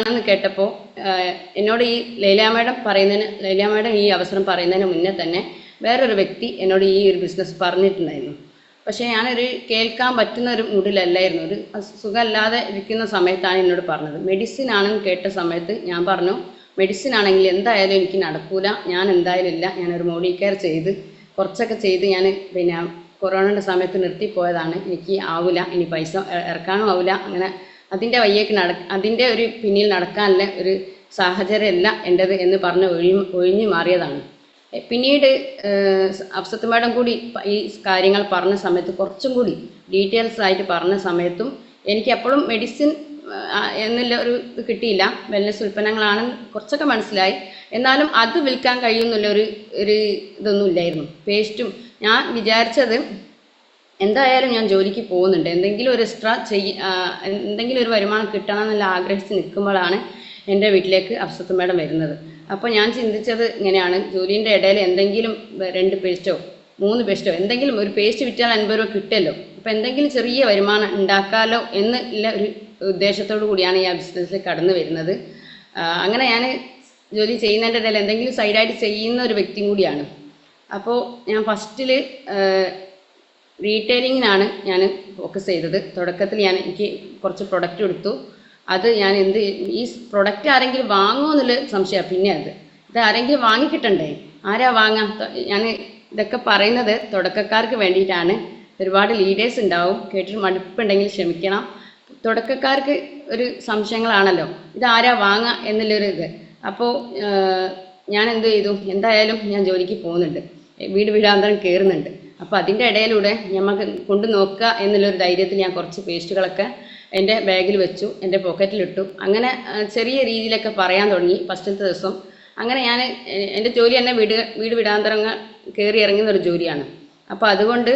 ആണെന്ന് കേട്ടപ്പോൾ എന്നോട് ഈ ലൈല മാഡം ഈ അവസരം പറയുന്നതിന് മുന്നേ തന്നെ വേറൊരു വ്യക്തി എന്നോട് ഈ ഒരു ബിസിനസ് പറഞ്ഞിട്ടുണ്ടായിരുന്നു. പക്ഷേ ഞാനൊരു കേൾക്കാൻ പറ്റുന്ന ഒരു മൂഡിലല്ലായിരുന്നു. ഒരു സുഖമല്ലാതെ ഇരിക്കുന്ന സമയത്താണ് എന്നോട് പറഞ്ഞത്. മെഡിസിൻ ആണെന്ന് കേട്ട സമയത്ത് ഞാൻ പറഞ്ഞു, മെഡിസിൻ ആണെങ്കിൽ എന്തായാലും എനിക്ക് നടക്കൂല, ഞാൻ എന്തായാലും ഇല്ല. ഞാനൊരു മോഡി കെയർ ചെയ്ത് കുറച്ചൊക്കെ ചെയ്ത് ഞാൻ കൊറോണയുടെ സമയത്ത് നിർത്തിപ്പോയതാണ്. എനിക്ക് ആവില്ല, ഇനി പൈസ ഇറക്കാനും ആവില്ല. അങ്ങനെ അതിൻ്റെ ഒരു പിന്നിൽ നടക്കാനുള്ള ഒരു സാഹചര്യമല്ല എൻ്റെത് എന്ന് പറഞ്ഞ് ഒഴിഞ്ഞു മാറിയതാണ്. പിന്നീട് അഫ്സത്ത് മാഡം കൂടി ഈ കാര്യങ്ങൾ പറഞ്ഞ സമയത്ത് കുറച്ചും കൂടി ഡീറ്റെയിൽസ് ആയിട്ട് പറഞ്ഞ സമയത്തും എനിക്ക് എപ്പോഴും മെഡിസിൻ എന്നുള്ള ഒരു ഇത് കിട്ടിയില്ല. വെൽനസ് ഉൽപ്പന്നങ്ങളാണ് കുറച്ചൊക്കെ മനസ്സിലായി. എന്നാലും അത് വിൽക്കാൻ കഴിയുമെന്നുള്ള ഒരു ഇതൊന്നും ഇല്ലായിരുന്നു. പേസ്റ്റും ഞാൻ വിചാരിച്ചത് എന്തായാലും ഞാൻ ജോലിക്ക് പോകുന്നുണ്ട്, എന്തെങ്കിലും ഒരു എക്സ്ട്രാ എന്തെങ്കിലും ഒരു വരുമാനം കിട്ടണം എന്നുള്ള ആഗ്രഹിച്ച് നിൽക്കുമ്പോഴാണ് എൻ്റെ വീട്ടിലേക്ക് അഫ്സത്ത് മാഡം വരുന്നത്. അപ്പോൾ ഞാൻ ചിന്തിച്ചത് ഇങ്ങനെയാണ്, ജോലിൻ്റെ ഇടയിൽ എന്തെങ്കിലും 2 പേസ്റ്റോ 3 പേസ്റ്റോ എന്തെങ്കിലും ഒരു പേസ്റ്റ് വിറ്റാൽ 50 രൂപ കിട്ടുമല്ലോ, അപ്പോൾ എന്തെങ്കിലും ചെറിയ വരുമാനം ഉണ്ടാക്കാമല്ലോ എന്നുള്ള ഒരു ഉദ്ദേശത്തോടു കൂടിയാണ് ഈ ബിസിനസ്സിൽ കടന്നു വരുന്നത്. അങ്ങനെ ഞാൻ ജോലി ചെയ്യുന്നതിൻ്റെ ഇടയിൽ എന്തെങ്കിലും സൈഡായിട്ട് ചെയ്യുന്ന ഒരു വ്യക്തിയും കൂടിയാണ്. അപ്പോൾ ഞാൻ ഫസ്റ്റിൽ റീറ്റെയിലിങ്ങിനാണ് ഞാൻ ഫോക്കസ് ചെയ്തത്. തുടക്കത്തിൽ എനിക്ക് കുറച്ച് പ്രൊഡക്റ്റ് എടുത്തു. അത് ഞാൻ ഈ പ്രൊഡക്റ്റ് ആരെങ്കിലും വാങ്ങുമോ എന്നുള്ള സംശയമാണ്. പിന്നെ ഇത് ആരെങ്കിലും വാങ്ങിക്കിട്ടണ്ടേ, ആരാ വാങ്ങാം? ഞാൻ ഇതൊക്കെ പറയുന്നത് തുടക്കക്കാർക്ക് വേണ്ടിയിട്ടാണ്. ഒരുപാട് ലീഡേഴ്സ് ഉണ്ടാവും, കേട്ടിട്ട് മടുപ്പുണ്ടെങ്കിൽ ക്ഷമിക്കണം. തുടക്കക്കാർക്ക് ഒരു സംശയങ്ങളാണല്ലോ, ഇതാരാ വാങ്ങാം എന്നുള്ളൊരു ഇത്. അപ്പോൾ ഞാൻ എന്ത് ചെയ്തു, എന്തായാലും ഞാൻ ജോലിക്ക് പോകുന്നുണ്ട്, വീടാന്തരം കയറുന്നുണ്ട്. അപ്പോൾ അതിൻ്റെ ഇടയിലൂടെ നമുക്ക് കൊണ്ട് നോക്കുക എന്നുള്ളൊരു ധൈര്യത്തിൽ ഞാൻ കുറച്ച് പേസ്റ്റുകളൊക്കെ എൻ്റെ ബാഗിൽ വെച്ചു, എൻ്റെ പോക്കറ്റിലിട്ടു. അങ്ങനെ ചെറിയ രീതിയിലൊക്കെ പറയാൻ തുടങ്ങി ഫസ്റ്റത്തെ ദിവസം. അങ്ങനെ ഞാൻ എൻ്റെ ജോലി തന്നെ വീടാന്തരങ്ങൾ കയറി ഇറങ്ങുന്നൊരു ജോലിയാണ്. അപ്പോൾ അതുകൊണ്ട്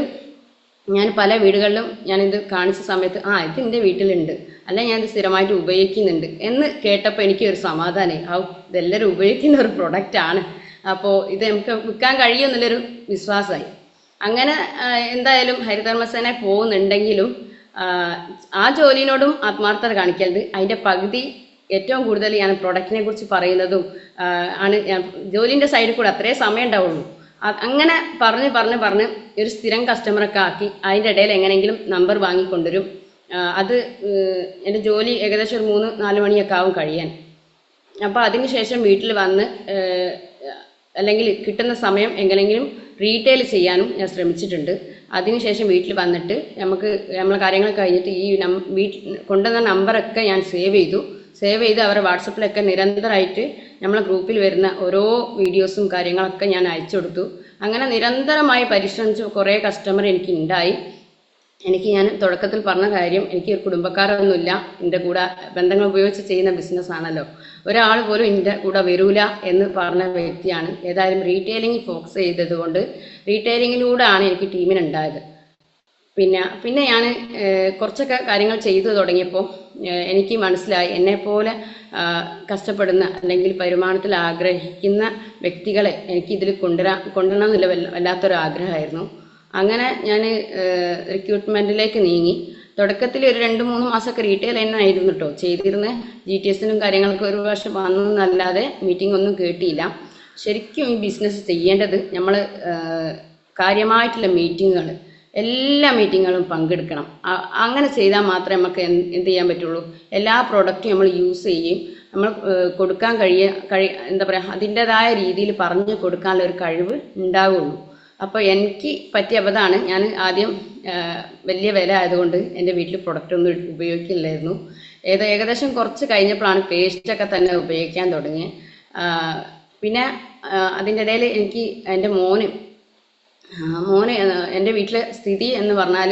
ഞാൻ പല വീടുകളിലും ഞാനിത് കാണിച്ച സമയത്ത് ഇത് എൻ്റെ വീട്ടിലുണ്ട്, അല്ല ഞാനിത് സ്ഥിരമായിട്ട് ഉപയോഗിക്കുന്നുണ്ട് എന്ന് കേട്ടപ്പോൾ എനിക്കൊരു സമാധാനമായി. ഇതെല്ലാവരും ഉപയോഗിക്കുന്ന ഒരു പ്രൊഡക്റ്റാണ്, അപ്പോൾ ഇത് നമുക്ക് വിൽക്കാൻ കഴിയുമെന്നുള്ളൊരു വിശ്വാസമായി. അങ്ങനെ എന്തായാലും ഹരിതകർമ്മസേന പോകുന്നുണ്ടെങ്കിലും ആ ജോലിനോടും ആത്മാർത്ഥത കാണിക്കരുത്. അതിൻ്റെ പകുതി ഏറ്റവും കൂടുതൽ ഞാൻ പ്രൊഡക്റ്റിനെ കുറിച്ച് പറയുന്നതും ആണ്. ഞാൻ ജോലിൻ്റെ സൈഡിൽ കൂടെ അത്രേ സമയം ഉണ്ടാവുള്ളൂ. അങ്ങനെ പറഞ്ഞ് ഒരു സ്ഥിരം കസ്റ്റമറൊക്കെ ആക്കി അതിൻ്റെ ഇടയിൽ എങ്ങനെയെങ്കിലും നമ്പർ വാങ്ങിക്കൊണ്ടുവരും. അത് എൻ്റെ ജോലി ഏകദേശം ഒരു 3-4 മണിയൊക്കെ ആവും കഴിയാൻ. അപ്പോൾ അതിന് ശേഷം വീട്ടിൽ വന്ന് അല്ലെങ്കിൽ കിട്ടുന്ന സമയം എങ്ങനെയെങ്കിലും റീറ്റെയിൽ ചെയ്യാനും ഞാൻ ശ്രമിച്ചിട്ടുണ്ട്. അതിനുശേഷം വീട്ടിൽ വന്നിട്ട് നമ്മളെ കാര്യങ്ങൾ കഴിഞ്ഞിട്ട് ഈ കൊണ്ടുവന്ന നമ്പറൊക്കെ ഞാൻ സേവ് ചെയ്ത് അവരുടെ വാട്സപ്പിലൊക്കെ നിരന്തരമായിട്ട് നമ്മളെ ഗ്രൂപ്പിൽ വരുന്ന ഓരോ വീഡിയോസും കാര്യങ്ങളൊക്കെ ഞാൻ അയച്ചു കൊടുത്തു. അങ്ങനെ നിരന്തരമായി പരിശ്രമിച്ച കുറേ കസ്റ്റമർ എനിക്ക് ഉണ്ടായി. ഞാൻ തുടക്കത്തിൽ പറഞ്ഞ കാര്യം, എനിക്ക് കുടുംബക്കാരൊന്നുമില്ല, എൻ്റെ കൂടെ ബന്ധങ്ങൾ ഉപയോഗിച്ച് ചെയ്യുന്ന ബിസിനസ്സാണല്ലോ, ഒരാൾ പോലും എൻ്റെ കൂടെ വരൂല എന്ന് പറഞ്ഞ വ്യക്തിയാണ്. ഏതായാലും റീറ്റെയിലിംഗ് ഫോക്കസ് ചെയ്തതുകൊണ്ട് റീറ്റെയിലിങ്ങിലൂടെയാണ് എനിക്ക് ടീമിനുണ്ടായത്. പിന്നെ ഞാൻ കുറച്ചൊക്കെ കാര്യങ്ങൾ ചെയ്തു തുടങ്ങിയപ്പോൾ എനിക്ക് മനസ്സിലായി, എന്നെപ്പോലെ കഷ്ടപ്പെടുന്ന അല്ലെങ്കിൽ വരുമാനത്തിൽ ആഗ്രഹിക്കുന്ന വ്യക്തികളെ എനിക്കിതിൽ കൊണ്ടുവരണം എന്നുള്ള വല്ലാത്തൊരു ആഗ്രഹമായിരുന്നു. അങ്ങനെ ഞാൻ റിക്രൂട്ട്മെൻറ്റിലേക്ക് നീങ്ങി. തുടക്കത്തിൽ ഒരു 2-3 മാസമൊക്കെ റീറ്റെയിൽ തന്നെ ആയിരുന്നു കേട്ടോ ചെയ്തിരുന്നത്. GTSനും കാര്യങ്ങൾക്ക് ഒരു വർഷം വന്നല്ലാതെ മീറ്റിംഗ് ഒന്നും കേട്ടിയില്ല. ശരിക്കും ഈ ബിസിനസ് ചെയ്യേണ്ടത് നമ്മൾ കാര്യമായിട്ടുള്ള മീറ്റിങ്ങുകൾ, എല്ലാ മീറ്റിങ്ങുകളും പങ്കെടുക്കണം. അങ്ങനെ ചെയ്താൽ മാത്രമേ നമുക്ക് എന്ത് ചെയ്യാൻ പറ്റുള്ളൂ, എല്ലാ പ്രോഡക്റ്റും നമ്മൾ യൂസ് ചെയ്യും, നമ്മൾ കൊടുക്കാൻ എന്താ പറയുക, അതിൻ്റെതായ രീതിയിൽ പറഞ്ഞു കൊടുക്കാനുള്ള ഒരു കഴിവ് ഉണ്ടാവുള്ളൂ. അപ്പോൾ എനിക്ക് പറ്റിയ അബദ്ധമാണ്, ഞാൻ ആദ്യം വലിയ വില ആയതുകൊണ്ട് എൻ്റെ വീട്ടിൽ പ്രൊഡക്റ്റ് ഒന്നും ഉപയോഗിക്കില്ലായിരുന്നു. ഏകദേശം കുറച്ച് കഴിഞ്ഞപ്പോഴാണ് പേസ്റ്റൊക്കെ തന്നെ ഉപയോഗിക്കാൻ തുടങ്ങിയത്. പിന്നെ അതിൻ്റെ ഇടയിൽ എനിക്ക് എൻ്റെ മോന് എൻ്റെ വീട്ടിലെ സ്ഥിതി എന്ന് പറഞ്ഞാൽ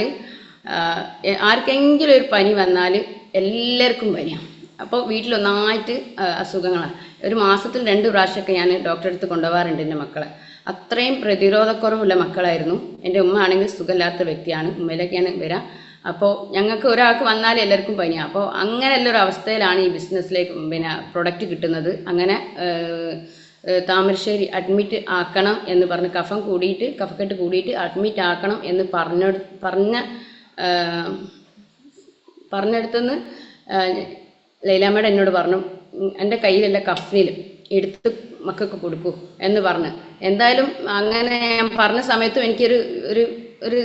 ആർക്കെങ്കിലും ഒരു പനി വന്നാൽ എല്ലാവർക്കും പനിയാണ്. അപ്പോൾ വീട്ടിലൊന്നായിട്ട് അസുഖങ്ങളാണ്. ഒരു മാസത്തിൽ 2 പ്രാവശ്യമൊക്കെ ഞാൻ ഡോക്ടറെ അടുത്ത് കൊണ്ടുപോകാറുണ്ട് എൻ്റെ മക്കളെ. അത്രയും പ്രതിരോധക്കുറവുള്ള മക്കളായിരുന്നു. എൻ്റെ ഉമ്മ ആണെങ്കിൽ സുഖമില്ലാത്ത വ്യക്തിയാണ്, ഉമ്മയിലൊക്കെയാണ് വരാം. അപ്പോൾ ഞങ്ങൾക്ക് ഒരാൾക്ക് വന്നാൽ എല്ലാവർക്കും പനിയാണ്. അപ്പോൾ അങ്ങനെയുള്ളൊരു അവസ്ഥയിലാണ് ഈ ബിസിനസ്സിലേക്ക് പ്രൊഡക്റ്റ് കിട്ടുന്നത്. അങ്ങനെ താമരശ്ശേരി അഡ്മിറ്റ് ആക്കണം എന്ന് പറഞ്ഞ് കഫക്കെട്ട് കൂടിയിട്ട് അഡ്മിറ്റ് ആക്കണം എന്ന് പറഞ്ഞെടുത്തുനിന്ന് ലൈല മാഡം എന്നോട് പറഞ്ഞു, എൻ്റെ കയ്യിലുള്ള കഫ്നിൽ എടുത്ത് മക്കൾക്ക് കൊടുക്കൂ എന്ന് പറഞ്ഞു. എന്തായാലും അങ്ങനെ ഞാൻ പറഞ്ഞ സമയത്തും എനിക്കൊരു ഒരു ഒരു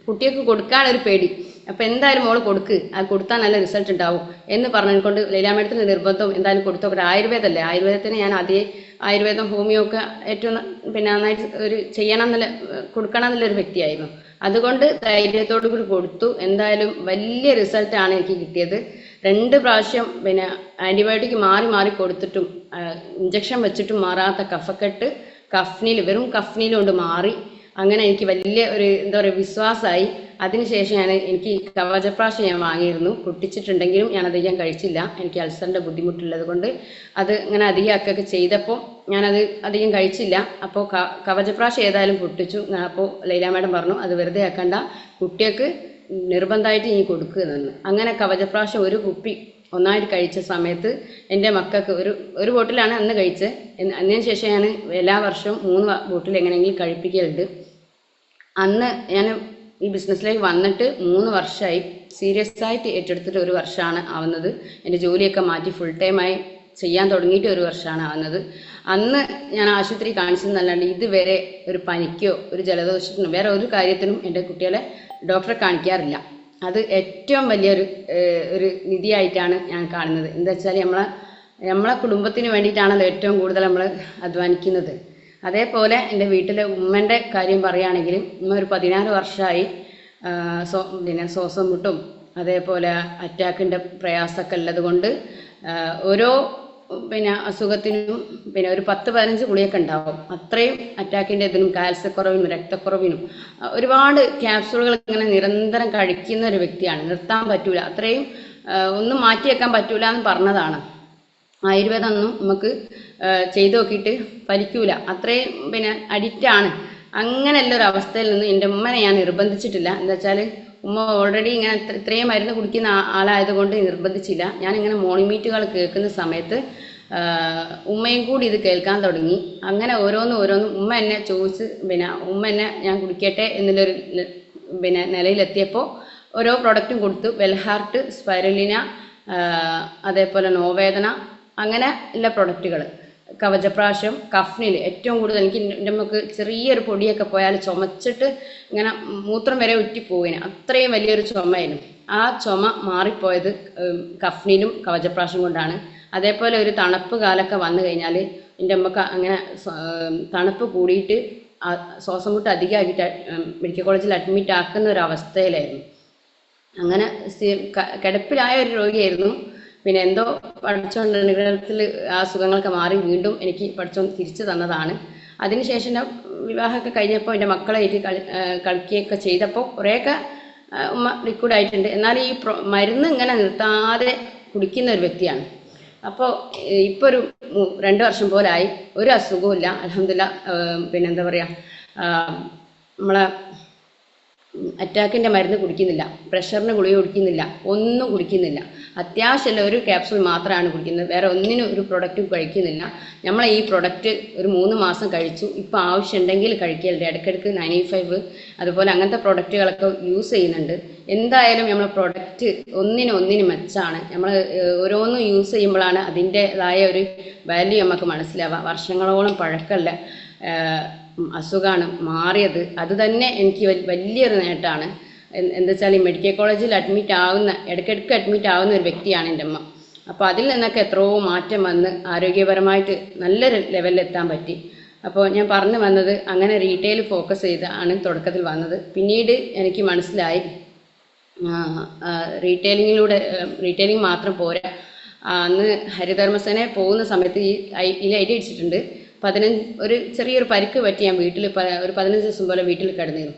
കുട്ടികൾക്ക് കൊടുക്കാനൊരു പേടി. അപ്പം എന്തായാലും മോള് കൊടുക്ക്, അത് കൊടുത്താൽ നല്ല റിസൾട്ട് ഉണ്ടാവും എന്ന് പറഞ്ഞുകൊണ്ട് ലൈല മേഡത്തിൻ്റെ നിർബന്ധം എന്തായാലും കൊടുത്തോട്ടെ. ആയുർവേദമല്ലേ, ആയുർവേദത്തിന് ഞാൻ ആയുർവേദം ഹോമിയോ ഒക്കെ ഏറ്റവും നന്നായിട്ട് ചെയ്യണം എന്നുള്ള കൊടുക്കണം എന്നുള്ളൊരു വ്യക്തിയായിരുന്നു. അതുകൊണ്ട് ധൈര്യത്തോടു കൂടി കൊടുത്തു. എന്തായാലും വലിയ റിസൾട്ടാണ് എനിക്ക് കിട്ടിയത്. 2 പ്രാവശ്യം ആൻറ്റിബയോട്ടിക് മാറി മാറി കൊടുത്തിട്ടും ഇഞ്ചക്ഷൻ വെച്ചിട്ടും മാറാത്ത കഫക്കെട്ട് വെറും കഫ്നിൽ കൊണ്ട് മാറി. അങ്ങനെ എനിക്ക് വലിയ ഒരു എന്താ പറയുക വിശ്വാസമായി. അതിനുശേഷം എനിക്ക് കവചപ്രാശം ഞാൻ വാങ്ങിയിരുന്നു. പൊട്ടിച്ചിട്ടുണ്ടെങ്കിലും ഞാൻ അധികം കഴിച്ചില്ല. എനിക്ക് അൾസറിൻ്റെ ബുദ്ധിമുട്ടുള്ളത് കൊണ്ട് അത് ഇങ്ങനെ അധികമൊക്കെ ചെയ്തപ്പോൾ ഞാനത് അധികം കഴിച്ചില്ല. അപ്പോൾ കവചപ്രാശം ഏതായാലും പൊട്ടിച്ചു. അപ്പോൾ ലൈല മാഡം പറഞ്ഞു അത് വെറുതെ ആക്കണ്ട, കുട്ടികൾക്ക് നിർബന്ധമായിട്ട് ഇനി കൊടുക്കുക എന്ന്. അങ്ങനെ കവചപ്രാശം ഒരു കുപ്പി ഒന്നായിട്ട് കഴിച്ച സമയത്ത് എൻ്റെ മക്കൾക്ക് ഒരു ബോട്ടിലാണ് അന്ന് കഴിച്ചത്. അതിന് ശേഷം ഞാൻ എല്ലാ വർഷവും 3 ബോട്ടിൽ എങ്ങനെയെങ്കിലും കഴിപ്പിക്കലുണ്ട്. അന്ന് ഞാൻ ഈ ബിസിനസ്സിലേക്ക് വന്നിട്ട് 3 വർഷമായി. സീരിയസ് ആയിട്ട് ഏറ്റെടുത്തിട്ട് 1 വർഷമാണ് ആവുന്നത്. എൻ്റെ ജോലിയൊക്കെ മാറ്റി ഫുൾ ടൈമായി ചെയ്യാൻ തുടങ്ങിയിട്ട് 1 വർഷമാണ് ആവുന്നത്. അന്ന് ഞാൻ ആശുപത്രി കാണിച്ചതെന്നല്ലാണ്ട് ഇതുവരെ ഒരു പനിക്കോ ഒരു ജലദോഷത്തിനോ വേറെ ഒരു കാര്യത്തിനും എൻ്റെ കുട്ടികളെ ഡോക്ടറെ കാണിക്കാറില്ല. അത് ഏറ്റവും വലിയൊരു നിധിയായിട്ടാണ് ഞാൻ കാണുന്നത്. എന്താ വെച്ചാൽ നമ്മളെ കുടുംബത്തിന് വേണ്ടിയിട്ടാണല്ലോ ഏറ്റവും കൂടുതൽ നമ്മൾ അധ്വാനിക്കുന്നത്. അതേപോലെ എൻ്റെ വീട്ടിലെ ഉമ്മൻ്റെ കാര്യം പറയുകയാണെങ്കിൽ ഉമ്മ ഒരു 16 വർഷമായി ശ്വാസം മുട്ടും അതേപോലെ അറ്റാക്കിൻ്റെ പ്രയാസമൊക്കെ ഉള്ളത് കൊണ്ട് ഓരോ അസുഖത്തിനും ഒരു 10-15 ഗുളിയൊക്കെ ഉണ്ടാവും. അത്രയും അറ്റാക്കിൻ്റെ ഇതിനും കാൽസ്യക്കുറവിനും രക്തക്കുറവിനും ഒരുപാട് ക്യാപ്സൂളുകൾ ഇങ്ങനെ നിരന്തരം കഴിക്കുന്ന ഒരു വ്യക്തിയാണ്. നിർത്താൻ പറ്റൂല, അത്രയും ഒന്നും മാറ്റി വെക്കാൻ പറ്റൂല എന്ന് പറഞ്ഞതാണ്. ആയുർവേദം ഒന്നും നമുക്ക് ചെയ്തു നോക്കിയിട്ട് ഫലിക്കൂല, അത്രയും അഡിക്റ്റാണ്. അങ്ങനെയുള്ള ഒരു അവസ്ഥയിൽ നിന്ന് എൻ്റെ ഉമ്മനെ ഞാൻ നിർബന്ധിച്ചിട്ടില്ല. എന്താ വെച്ചാൽ ഉമ്മ ഓൾറെഡി ഇങ്ങനെ ഇത്രയും മരുന്ന് കുടിക്കുന്ന ആളായതുകൊണ്ട് നിർബന്ധിച്ചില്ല. ഞാനിങ്ങനെ മോർണിംഗ് മീറ്റുകൾ കേൾക്കുന്ന സമയത്ത് ഉമ്മയും കൂടി ഇത് കേൾക്കാൻ തുടങ്ങി. അങ്ങനെ ഓരോന്നും ഉമ്മ എന്നെ ചോദിച്ച് ഉമ്മ എന്നെ ഞാൻ കുടിക്കട്ടെ എന്നുള്ളൊരു നിലയിലെത്തിയപ്പോൾ ഓരോ പ്രൊഡക്റ്റും കൊടുത്തു. വെൽഹാർട്ട്, സ്പൈരുലിന, അതേപോലെ നോവേദന, അങ്ങനെ ഉള്ള പ്രൊഡക്റ്റുകൾ. കവചപ്രാശം, കഫ്നിൽ ഏറ്റവും കൂടുതൽ എനിക്ക് നമുക്ക് ചെറിയൊരു പൊടിയൊക്കെ പോയാൽ ചുമച്ചിട്ട് ഇങ്ങനെ മൂത്രം വരെ ഉറ്റിപ്പോയിന്, അത്രയും വലിയൊരു ചുമയായിരുന്നു. ആ ചുമ മാറിപ്പോയത് കഫ്നിലും കവചപ്രാശം കൊണ്ടാണ്. അതേപോലെ ഒരു തണുപ്പ് കാലമൊക്കെ വന്നു കഴിഞ്ഞാൽ എൻ്റെ അമ്മക്ക് അങ്ങനെ തണുപ്പ് കൂടിയിട്ട് ശ്വാസം മുട്ട് അധികമാക്കിയിട്ട് മെഡിക്കൽ കോളേജിൽ അഡ്മിറ്റ് ആക്കുന്ന ഒരു അവസ്ഥയിലായിരുന്നു. അങ്ങനെ കിടപ്പിലായ ഒരു രോഗിയായിരുന്നു. എന്തോ പഠിച്ചോണ്ട് അനുഗ്രഹത്തിൽ ആ അസുഖങ്ങളൊക്കെ മാറി വീണ്ടും എനിക്ക് പഠിച്ചോണ്ട് തിരിച്ചു തന്നതാണ്. അതിനുശേഷം ഞാൻ വിവാഹമൊക്കെ കഴിഞ്ഞപ്പോൾ എൻ്റെ മക്കളായിട്ട് കളിക്കുകയൊക്കെ ചെയ്തപ്പോൾ കുറേയൊക്കെ ഉമ്മ ലിക്വിഡായിട്ടുണ്ട്. എന്നാൽ ഈ മരുന്ന് ഇങ്ങനെ നിർത്താതെ കുടിക്കുന്ന ഒരു വ്യക്തിയാണ്. അപ്പോൾ ഇപ്പോൾ ഒരു 2 വർഷം പോലായി, ഒരു അസുഖവും ഇല്ല, അൽഹംദുലില്ലാഹ്. എന്താ പറയുക, നമ്മളെ അറ്റാക്കിൻ്റെ മരുന്ന് കുടിക്കുന്നില്ല, പ്രഷറിന് ഗുളിക കുടിക്കുന്നില്ല, ഒന്നും കുടിക്കുന്നില്ല. അത്യാവശ്യമുള്ള ഒരു ക്യാപ്സൂൾ മാത്രമാണ് കുടിക്കുന്നത്, വേറെ ഒന്നിനും ഒരു പ്രൊഡക്റ്റും കഴിക്കുന്നില്ല. നമ്മളെ ഈ പ്രൊഡക്റ്റ് ഒരു 3 മാസം കഴിച്ചു. ഇപ്പോൾ ആവശ്യമുണ്ടെങ്കിൽ കഴിക്കലുണ്ട്, ഇടയ്ക്കിടയ്ക്ക് 95 അതുപോലെ അങ്ങനത്തെ പ്രൊഡക്റ്റുകളൊക്കെ യൂസ് ചെയ്യുന്നുണ്ട്. എന്തായാലും നമ്മളെ പ്രൊഡക്റ്റ് ഒന്നിനും മെച്ചാണ്. നമ്മൾ ഓരോന്നും യൂസ് ചെയ്യുമ്പോഴാണ് അതിൻ്റെതായ ഒരു വാല്യൂ നമുക്ക് മനസ്സിലാവുക. വർഷങ്ങളോളം പഴക്കമല്ല അസുഖമാണ് മാറിയത്. അത് തന്നെ എനിക്ക് വലിയൊരു നേട്ടമാണ്. എന്താ വെച്ചാൽ ഈ മെഡിക്കൽ കോളേജിൽ ഇടയ്ക്കിടയ്ക്ക് അഡ്മിറ്റ് ആവുന്ന ഒരു വ്യക്തിയാണ് എൻ്റെ അമ്മ. അപ്പോൾ അതിൽ നിന്നൊക്കെ എത്രയോ മാറ്റം വന്ന് ആരോഗ്യപരമായിട്ട് നല്ലൊരു ലെവലിലെത്താൻ പറ്റി. അപ്പോൾ ഞാൻ പറഞ്ഞു വന്നത്, അങ്ങനെ റീറ്റെയിൽ ഫോക്കസ് ചെയ്താണ് തുടക്കത്തിൽ വന്നത്. പിന്നീട് എനിക്ക് മനസ്സിലായി റീറ്റെയിലിംഗ് മാത്രം പോരാ. അന്ന് ഹരിതകർമ്മസേന പോകുന്ന സമയത്ത് ഈ ഐഡി അടിച്ചിട്ടുണ്ട്. ഒരു ചെറിയൊരു പരിക്ക് പറ്റി ഞാൻ ഒരു 15 ദിവസം പോലെ വീട്ടിൽ കിടന്നിരുന്നു.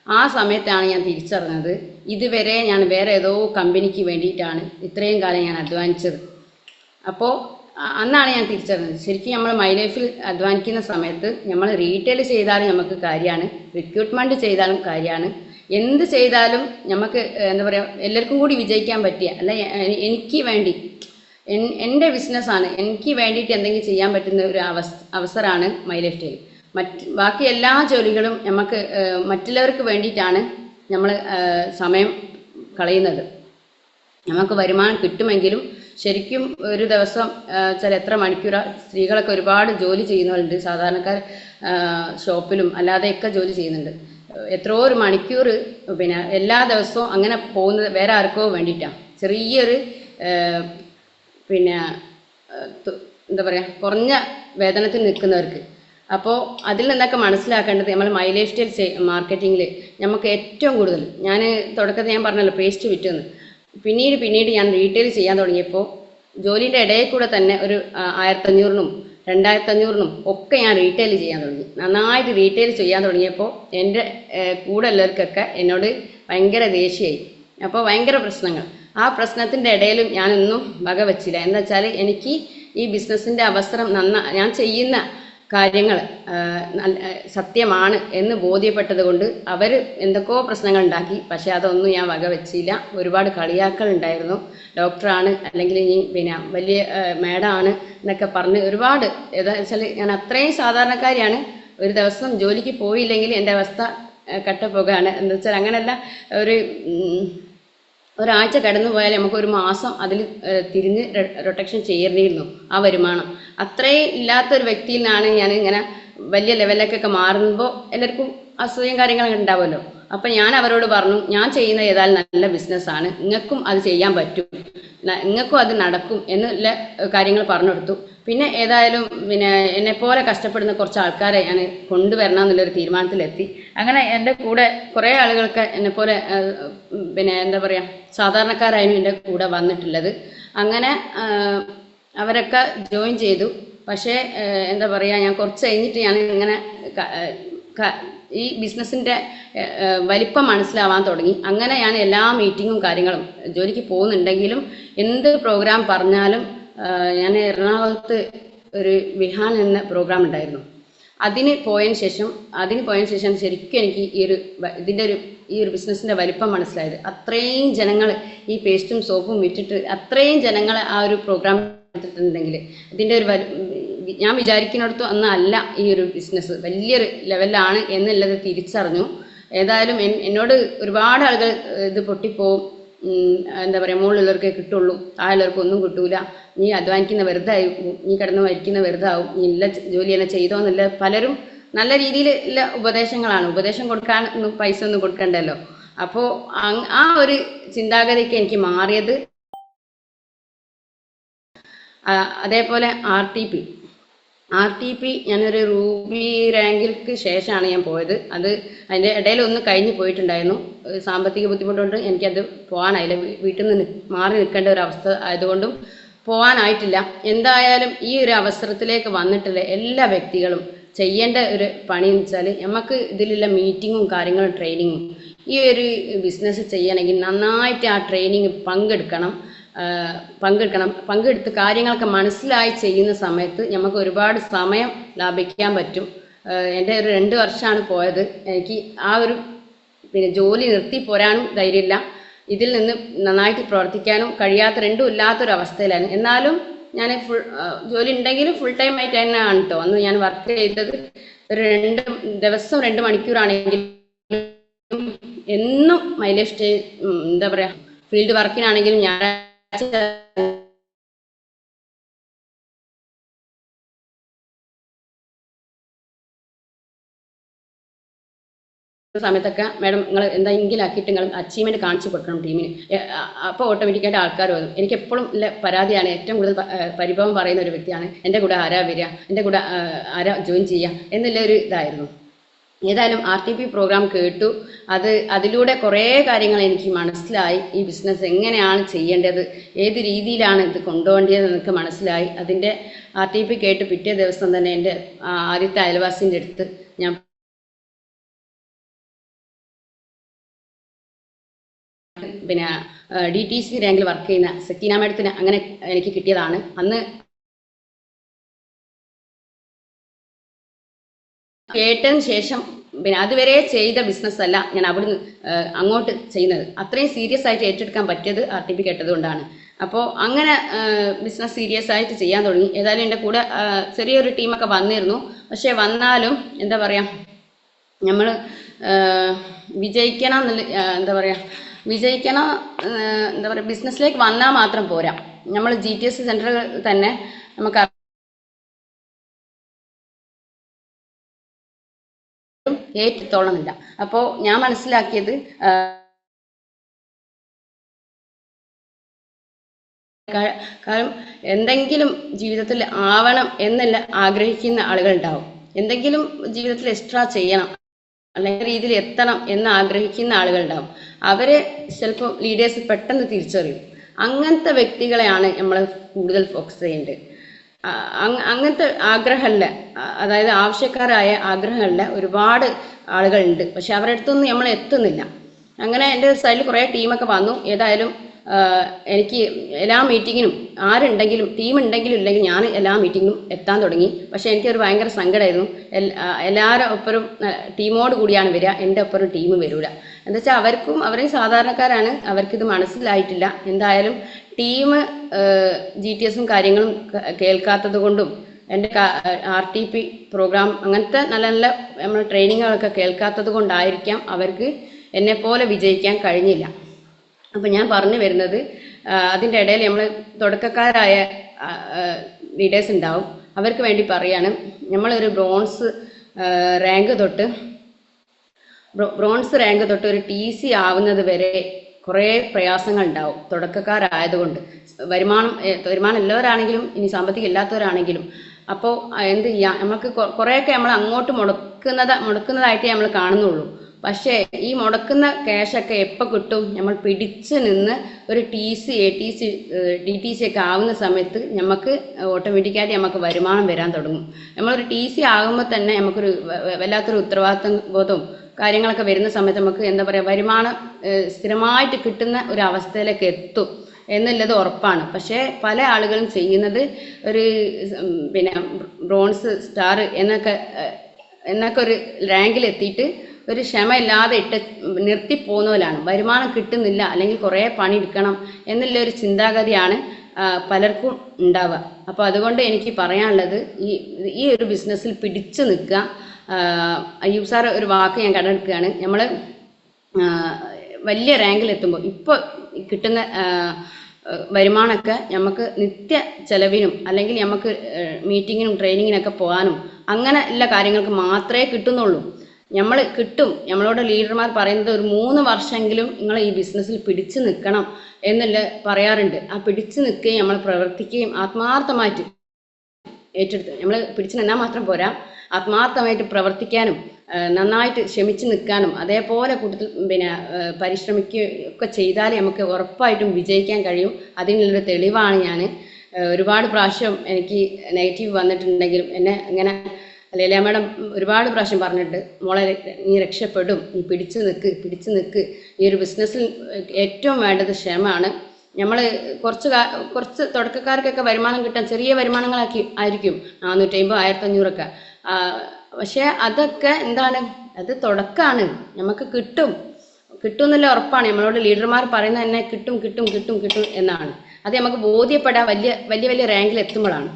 ആ സമയത്താണ് ഞാൻ തിരിച്ചറിഞ്ഞത്, ഇതുവരെ ഞാൻ വേറെ ഏതോ കമ്പനിക്ക് വേണ്ടിയിട്ടാണ് ഇത്രയും കാലം ഞാൻ അധ്വാനിച്ചത്. അപ്പോൾ അന്നാണ് ഞാൻ തിരിച്ചറിഞ്ഞത്, ശരിക്കും നമ്മൾ മൈ ലൈഫിൽ അധ്വാനിക്കുന്ന സമയത്ത് നമ്മൾ റീറ്റെയിൽ ചെയ്താലും നമുക്ക് കാര്യമാണ്, റിക്രൂട്ട്മെൻറ്റ് ചെയ്താലും കാര്യമാണ്, എന്ത് ചെയ്താലും നമുക്ക് എന്താ പറയുക എല്ലാവർക്കും കൂടി വിജയിക്കാൻ പറ്റിയ, അല്ല എനിക്ക് വേണ്ടി എൻ്റെ ബിസിനസ്സാണ്, എനിക്ക് വേണ്ടിയിട്ട് എന്തെങ്കിലും ചെയ്യാൻ പറ്റുന്ന ഒരു അവസരമാണ് മൈ ലൈഫ് സ്റ്റൈൽ. ബാക്കി എല്ലാ ജോലികളും നമുക്ക് മറ്റുള്ളവർക്ക് വേണ്ടിയിട്ടാണ് നമ്മൾ സമയം കളയുന്നത്. നമുക്ക് വരുമാനം കിട്ടുമെങ്കിലും ശരിക്കും ഒരു ദിവസം ചില എത്ര മണിക്കൂർ സ്ത്രീകളൊക്കെ ഒരുപാട് ജോലി ചെയ്യുന്നവരുണ്ട്, സാധാരണക്കാർ ഷോപ്പിലും അല്ലാതെയൊക്കെ ജോലി ചെയ്യുന്നുണ്ട്. എത്രയോ ഒരു മണിക്കൂർ പിന്നെ എല്ലാ ദിവസവും അങ്ങനെ പോകുന്നത് വേറെ ആർക്കോ വേണ്ടിയിട്ടാണ്. ചെറിയൊരു പിന്നെ എന്താ പറയുക കുറഞ്ഞ വേതനത്തിൽ നിൽക്കുന്നവർക്ക്. അപ്പോൾ അതിൽ നിന്നൊക്കെ മനസ്സിലാക്കേണ്ടത് നമ്മൾ മൈലേജ് സ്റ്റൈൽ മാർക്കറ്റിങ്ങിൽ നമുക്ക് ഏറ്റവും കൂടുതൽ, ഞാൻ തുടക്കത്തിൽ ഞാൻ പറഞ്ഞല്ലോ പേസ്റ്റ് വിറ്റെന്ന്, പിന്നീട് ഞാൻ റീറ്റെയിൽ ചെയ്യാൻ തുടങ്ങിയപ്പോൾ ജോലിൻ്റെ ഇടയിൽ കൂടെ തന്നെ ഒരു 1500-നും 2500-നും ഒക്കെ ഞാൻ റീറ്റെയിൽ ചെയ്യാൻ തുടങ്ങി. നന്നായിട്ട് റീറ്റെയിൽ ചെയ്യാൻ തുടങ്ങിയപ്പോൾ എൻ്റെ കൂടെ ഉള്ളവർക്കൊക്കെ എന്നോട് ഭയങ്കര ദേഷ്യമായി. അപ്പോൾ ഭയങ്കര പ്രശ്നങ്ങൾ. ആ പ്രശ്നത്തിൻ്റെ ഇടയിലും ഞാനൊന്നും വക വെച്ചില്ല. എന്താ വെച്ചാൽ എനിക്ക് ഈ ബിസിനസ്സിൻ്റെ അവസരം ഞാൻ ചെയ്യുന്ന കാര്യങ്ങൾ സത്യമാണ് എന്ന് ബോധ്യപ്പെട്ടത് കൊണ്ട് അവർ എന്തൊക്കെയോ പ്രശ്നങ്ങൾ ഉണ്ടാക്കി. പക്ഷേ അതൊന്നും ഞാൻ വക വെച്ചില്ല. ഒരുപാട് കളിയാക്കൾ ഉണ്ടായിരുന്നു. ഡോക്ടറാണ്, അല്ലെങ്കിൽ ഇനി പിന്നെ വലിയ മേഡമാണ് എന്നൊക്കെ പറഞ്ഞ് ഒരുപാട്. ഏതാ വെച്ചാൽ ഞാൻ അത്രയും സാധാരണക്കാരിയാണ്. ഒരു ദിവസം ജോലിക്ക് പോയില്ലെങ്കിൽ എൻ്റെ അവസ്ഥ കട്ടപ്പോകാണ്. എന്താ വെച്ചാൽ അങ്ങനെയല്ല, ഒരാഴ്ച കടന്നു പോയാൽ നമുക്കൊരു മാസം അതിൽ തിരിഞ്ഞ് റൊട്ടേഷൻ ചെയ്യേണ്ടിയിരുന്നു ആ വരുമാനം. അത്രയും ഇല്ലാത്തൊരു വ്യക്തിയിൽ നിന്നാണ് ഞാൻ ഇങ്ങനെ വലിയ ലെവലിലേക്കൊക്കെ മാറുമ്പോൾ എല്ലാവർക്കും അസൂയം കാര്യങ്ങളൊക്കെ ഉണ്ടാവുമല്ലോ. അപ്പം ഞാൻ അവരോട് പറഞ്ഞു, ഞാൻ ചെയ്യുന്ന ഏതായാലും നല്ല ബിസിനസ്സാണ്, നിങ്ങൾക്കും അത് ചെയ്യാൻ പറ്റും, നിങ്ങൾക്കും അത് നടക്കും എന്നുള്ള കാര്യങ്ങൾ പറഞ്ഞു കൊടുത്തു. പിന്നെ ഏതായാലും പിന്നെ എന്നെപ്പോലെ കഷ്ടപ്പെടുന്ന കുറച്ച് ആൾക്കാരെ ഞാൻ കൊണ്ടുവരണം എന്നുള്ളൊരു തീരുമാനത്തിലെത്തി. അങ്ങനെ എൻ്റെ കൂടെ കുറേ ആളുകൾക്ക് എന്നെപ്പോലെ പിന്നെ എന്താ പറയുക സാധാരണക്കാരായിരുന്നു എൻ്റെ കൂടെ വന്നിട്ടുള്ളത്. അങ്ങനെ അവരൊക്കെ ജോയിൻ ചെയ്തു. പക്ഷേ എന്താ പറയുക, ഞാൻ കുറച്ച് കഴിഞ്ഞിട്ട് ഞാൻ ഇങ്ങനെ ഈ ബിസിനസ്സിൻ്റെ വലിപ്പം മനസ്സിലാവാൻ തുടങ്ങി. അങ്ങനെ ഞാൻ എല്ലാ മീറ്റിങ്ങും കാര്യങ്ങളും ജോലിക്ക് പോകുന്നുണ്ടെങ്കിലും എന്ത് പ്രോഗ്രാം പറഞ്ഞാലും ഞാൻ എറണാകുളത്ത് ഒരു വിഹാൻ എന്ന പ്രോഗ്രാം ഉണ്ടായിരുന്നു. അതിന് പോയതിന് ശേഷം ശരിക്കും എനിക്ക് ഈ ഒരു ബിസിനസ്സിൻ്റെ വലിപ്പം മനസ്സിലായത്. അത്രയും ജനങ്ങൾ ഈ പേസ്റ്റും സോപ്പും വിറ്റിട്ട് അത്രയും ജനങ്ങൾ ആ ഒരു പ്രോഗ്രാം എടുത്തിട്ടുണ്ടെങ്കിൽ ഇതിൻ്റെ ഞാൻ വിചാരിക്കുന്നിടത്തും അന്ന് അല്ല ഈ ഒരു ബിസിനസ് വലിയൊരു ലെവലിലാണ് എന്നുള്ളത് തിരിച്ചറിഞ്ഞു. ഏതായാലും എന്നോട് ഒരുപാട് ആളുകൾ ഇത് പൊട്ടിപ്പോവും, എന്താ പറയുക മുകളിലുള്ളവർക്കേ കിട്ടുള്ളൂ, താഴെയുള്ളവർക്ക് ഒന്നും കിട്ടൂല, നീ അധ്വാനിക്കുന്ന വെറുതെ ആവും, നീ കിടന്ന് മരിക്കുന്ന വെറുതെ ആവും, നീ ഇല്ല ജോലി തന്നെ ചെയ്തോന്നില്ല. പലരും നല്ല രീതിയിൽ ഉള്ള ഉപദേശങ്ങളാണ്. ഉപദേശം കൊടുക്കാൻ പൈസ ഒന്നും കൊടുക്കണ്ടല്ലോ. അപ്പോൾ ആ ഒരു ചിന്താഗതിക്ക് എനിക്ക് മാറിയത്. അതേപോലെ RTP ഞാനൊരു റൂബി റാങ്കിൽക്ക് ശേഷമാണ് ഞാൻ പോയത്. അതിൻ്റെ ഇടയിൽ ഒന്ന് കഴിഞ്ഞ് പോയിട്ടുണ്ടായിരുന്നു. സാമ്പത്തിക ബുദ്ധിമുട്ടുകൊണ്ട് എനിക്കത് പോകാനായില്ല. വീട്ടിൽ നിന്ന് മാറി നിൽക്കേണ്ട ഒരു അവസ്ഥ ആയതുകൊണ്ടും പോകാനായിട്ടില്ല. എന്തായാലും ഈ ഒരു അവസരത്തിലേക്ക് വന്നിട്ടുള്ള എല്ലാ വ്യക്തികളും ചെയ്യേണ്ട ഒരു പണി എന്ന് വെച്ചാൽ നമുക്ക് ഇതിലുള്ള മീറ്റിങ്ങും കാര്യങ്ങളും ട്രെയിനിങ്ങും ഈ ഒരു ബിസിനസ് ചെയ്യണമെങ്കിൽ നന്നായിട്ട് ആ ട്രെയിനിങ് പങ്കെടുത്ത് കാര്യങ്ങളൊക്കെ മനസ്സിലായി ചെയ്യുന്ന സമയത്ത് നമുക്ക് ഒരുപാട് സമയം ലാഭിക്കാൻ പറ്റും. എൻ്റെ ഒരു 2 വർഷമാണ് പോയത്. എനിക്ക് ആ ഒരു പിന്നെ ജോലി നിർത്തി പോരാനും ധൈര്യമില്ല, ഇതിൽ നിന്ന് നന്നായിട്ട് പ്രവർത്തിക്കാനും രണ്ടും ഇല്ലാത്തൊരവസ്ഥയിലാണ്. എന്നാലും ഞാൻ ജോലി ഉണ്ടെങ്കിലും ഫുൾ ടൈം ആയിട്ട് തന്നെയാണ് കേട്ടോ അന്ന് ഞാൻ വർക്ക് ചെയ്തത്. ഒരു ദിവസം 2 മണിക്കൂറാണെങ്കിലും എന്നും മൈലേജ് എന്താ പറയുക ഫീൽഡ് വർക്കിനാണെങ്കിലും ഞാൻ സമയത്തൊക്കെ മാഡം നിങ്ങൾ എന്തെങ്കിലും ആക്കിയിട്ട് നിങ്ങൾ അച്ചീവ്മെന്റ് കാണിച്ചു കൊടുക്കണം ടീമിന്. അപ്പോൾ ഓട്ടോമാറ്റിക്കായിട്ട് ആൾക്കാർ വരും. എനിക്ക് എപ്പോഴും ഉള്ള പരാതിയാണ്, ഏറ്റവും കൂടുതൽ പരിഭവം പറയുന്ന ഒരു വ്യക്തിയാണ് എൻ്റെ കൂടെ ആരാ വരിക, എൻ്റെ കൂടെ ആരാ ജോയിൻ ചെയ്യുക എന്നുള്ള ഒരു ഇതായിരുന്നു. ഏതായാലും RTP പ്രോഗ്രാം കേട്ടു. അതിലൂടെ കുറേ കാര്യങ്ങൾ എനിക്ക് മനസ്സിലായി. ഈ ബിസിനസ് എങ്ങനെയാണ് ചെയ്യേണ്ടത്, ഏത് രീതിയിലാണ് ഇത് കൊണ്ടുപോകേണ്ടത് എന്നൊക്കെ മനസ്സിലായി. അതിൻ്റെ RTP കേട്ട് പിറ്റേ ദിവസം തന്നെ എൻ്റെ ആദ്യത്തെ അയൽവാസിൻ്റെ അടുത്ത് ഞാൻ പിന്നെ DTC റാങ്കിൽ വർക്ക് ചെയ്യുന്ന സക്കീന മാഡത്തിന് അങ്ങനെ എനിക്ക് കിട്ടിയതാണ്. അന്ന് കേട്ടതിന് ശേഷം പിന്നെ അതുവരെ ചെയ്ത ബിസിനസ് അല്ല ഞാൻ അവിടുന്ന് അങ്ങോട്ട് ചെയ്യുന്നത്. അത്രയും സീരിയസ് ആയിട്ട് ഏറ്റെടുക്കാൻ പറ്റിയത് RTP കേട്ടത് കൊണ്ടാണ്. അപ്പോൾ അങ്ങനെ ബിസിനസ് സീരിയസ് ആയിട്ട് ചെയ്യാൻ തുടങ്ങി. ഏതായാലും എൻ്റെ കൂടെ ചെറിയൊരു ടീമൊക്കെ വന്നിരുന്നു. പക്ഷേ വന്നാലും എന്താ പറയുക നമ്മൾ വിജയിക്കണം എന്നുള്ള എന്താ പറയുക വിജയിക്കണം. എന്താ പറയുക, ബിസിനസ്സിലേക്ക് വന്നാൽ മാത്രം പോരാ. നമ്മൾ GTS സെന്ററുകൾ തന്നെ നമുക്ക് ഏറ്റെടുത്തോളന്നില്ല. അപ്പോൾ ഞാൻ മനസ്സിലാക്കിയത് കാരണം എന്തെങ്കിലും ജീവിതത്തിൽ ആവണം എന്നല്ല ആഗ്രഹിക്കുന്ന ആളുകളുണ്ടാവും. എന്തെങ്കിലും ജീവിതത്തിൽ എക്സ്ട്രാ ചെയ്യണം അല്ലെങ്കിൽ രീതിയിൽ എത്തണം എന്ന് ആഗ്രഹിക്കുന്ന ആളുകളുണ്ടാവും. അവരെ ചിലപ്പോൾ ലീഡേഴ്സ് പെട്ടെന്ന് തിരിച്ചറിയും. അങ്ങനത്തെ വ്യക്തികളെയാണ് നമ്മൾ കൂടുതൽ ഫോക്കസ് ചെയ്യേണ്ടത്. അങ്ങനത്തെ ആഗ്രഹമുള്ള, അതായത് ആവശ്യക്കാരായ ആഗ്രഹമുള്ള ഒരുപാട് ആളുകളുണ്ട്. പക്ഷെ അവരുടെ അടുത്തൊന്നും നമ്മൾ എത്തുന്നില്ല. അങ്ങനെ എൻ്റെ സൈഡിൽ കുറേ ടീമൊക്കെ വന്നു. ഏതായാലും എനിക്ക് എല്ലാ മീറ്റിങ്ങിനും ആരുണ്ടെങ്കിലും, ടീം ഉണ്ടെങ്കിലും ഇല്ലെങ്കിൽ ഞാൻ എല്ലാ മീറ്റിങ്ങിനും എത്താൻ തുടങ്ങി. പക്ഷെ എനിക്കൊരു ഭയങ്കര സങ്കടമായിരുന്നു. എല്ലാവരും ഒപ്പരും ടീമോട് കൂടിയാണ് വരിക, എൻ്റെ ഒപ്പരും ടീം വരില്ല. എന്താ വെച്ചാൽ അവരെയും സാധാരണക്കാരാണ്, അവർക്കിത് മനസ്സിലായിട്ടില്ല. എന്തായാലും ടീം GTSും കാര്യങ്ങളും കേൾക്കാത്തത് കൊണ്ടും എൻ്റെ RTP പ്രോഗ്രാം അങ്ങനത്തെ നല്ല നല്ല നമ്മൾ ട്രെയിനിങ്ങുകളൊക്കെ കേൾക്കാത്തത് കൊണ്ടായിരിക്കാം അവർക്ക് എന്നെപ്പോലെ വിജയിക്കാൻ കഴിഞ്ഞില്ല. അപ്പം ഞാൻ പറഞ്ഞു വരുന്നത്, അതിൻ്റെ ഇടയിൽ നമ്മൾ തുടക്കക്കാരായ ലീഡേഴ്സ് ഉണ്ടാവും. അവർക്ക് വേണ്ടി പറയാണ്, നമ്മളൊരു ബ്രോൺസ് റാങ്ക് തൊട്ട് ഒരു TC ആവുന്നത് വരെ കുറേ പ്രയാസങ്ങൾ ഉണ്ടാവും തുടക്കക്കാരായതുകൊണ്ട്. വരുമാനം ഉള്ളവരാണെങ്കിലും ഇനി സാമ്പത്തികം ഇല്ലാത്തവരാണെങ്കിലും. അപ്പോൾ എന്ത് ചെയ്യാം, നമുക്ക് കുറേയൊക്കെ നമ്മൾ അങ്ങോട്ട് മുടക്കുന്നതായിട്ടേ നമ്മൾ കാണുന്നുള്ളൂ. പക്ഷേ ഈ മുടക്കുന്ന ക്യാഷൊക്കെ എപ്പോൾ കിട്ടും? നമ്മൾ പിടിച്ച് നിന്ന് ഒരു TC, ATC, DTC ഒക്കെ ആവുന്ന സമയത്ത് നമുക്ക് ഓട്ടോമാറ്റിക്കായിട്ട് നമുക്ക് വരുമാനം വരാൻ തുടങ്ങും. നമ്മളൊരു TC ആകുമ്പോൾ തന്നെ നമുക്കൊരു വല്ലാത്തൊരു ഉത്തരവാദിത്വ ബോധവും കാര്യങ്ങളൊക്കെ വരുന്ന സമയത്ത് നമുക്ക് എന്താ പറയുക, വരുമാനം സ്ഥിരമായിട്ട് കിട്ടുന്ന ഒരു അവസ്ഥയിലേക്ക് എത്തും എന്നുള്ളത് ഉറപ്പാണ്. പക്ഷേ പല ആളുകളും ചെയ്യുന്നത് ഒരു ബ്രോൺസ്, സ്റ്റാർ എന്നൊക്കെ ഒരു റാങ്കിലെത്തിയിട്ട് ഒരു ക്ഷമയില്ലാതെ നിർത്തിപ്പോകുന്നവരാണ്. വരുമാനം കിട്ടുന്നില്ല അല്ലെങ്കിൽ കുറേ പണിയെടുക്കണം എന്നുള്ള ഒരു ചിന്താഗതിയാണ് പലർക്കും ഉണ്ടാവുക. അപ്പോൾ അതുകൊണ്ട് എനിക്ക് പറയാനുള്ളത്, ഈ ഒരു ബിസിനസ്സിൽ പിടിച്ചു നിൽക്കുക. അയ്യൂബ് സാർ ഒരു വാക്ക് ഞാൻ കണ്ടെടുക്കുകയാണ്. നമ്മൾ വലിയ റാങ്കിലെത്തുമ്പോൾ ഇപ്പോൾ കിട്ടുന്ന വരുമാനമൊക്കെ നമുക്ക് നിത്യ ചെലവിനും അല്ലെങ്കിൽ നമുക്ക് മീറ്റിങ്ങിനും ട്രെയിനിങ്ങിനൊക്കെ പോകാനും അങ്ങനെ എല്ലാ കാര്യങ്ങൾക്ക് മാത്രമേ കിട്ടുന്നുള്ളൂ. നമ്മളോട് ലീഡർമാർ പറയുന്നത് ഒരു 3 വർഷമെങ്കിലും നിങ്ങൾ ഈ ബിസിനസ്സിൽ പിടിച്ചു നിൽക്കണം എന്നുള്ള പറയാറുണ്ട്. ആ പിടിച്ചു നിൽക്കുകയും നമ്മൾ പ്രവർത്തിക്കുകയും ആത്മാർത്ഥമായിട്ട് ഏറ്റെടുത്ത്, നമ്മൾ പിടിച്ചു നിന്നാൽ മാത്രം പോരാ, ആത്മാർത്ഥമായിട്ട് പ്രവർത്തിക്കാനും നന്നായിട്ട് ക്ഷമിച്ചു നിൽക്കാനും അതേപോലെ കൂട്ടത്തിൽ പരിശ്രമിക്കുകയൊക്കെ ചെയ്താലേ നമുക്ക് ഉറപ്പായിട്ടും വിജയിക്കാൻ കഴിയും. അതിനുള്ളൊരു തെളിവാണ് ഞാൻ. ഒരുപാട് പ്രാവശ്യം എനിക്ക് നെഗറ്റീവ് വന്നിട്ടുണ്ടെങ്കിലും എന്നെ ഇങ്ങനെ ലീല മാഡം ഒരുപാട് പ്രാവശ്യം പറഞ്ഞിട്ട്, മോളെ നീ രക്ഷപ്പെടും, നീ പിടിച്ചു നിൽക്ക്. ഈ ഒരു ബിസിനസ്സിൽ ഏറ്റവും വേണ്ടത് ക്ഷമയാണ്. നമ്മൾ കുറച്ച് തുടക്കക്കാർക്കൊക്കെ വരുമാനം കിട്ടാൻ ചെറിയ വരുമാനങ്ങളായിരിക്കും 450, 1500 പക്ഷേ അതൊക്കെ എന്താണ്, അത് തുടക്കമാണ്. നമുക്ക് കിട്ടും എന്നുള്ള ഉറപ്പാണ്. നമ്മളോട് ലീഡർമാർ പറയുന്നത് തന്നെ കിട്ടും എന്നാണ്. അത് നമുക്ക് ബോധ്യപ്പെടാൻ വലിയ റാങ്കിൽ എത്തുമ്പോഴാണ്.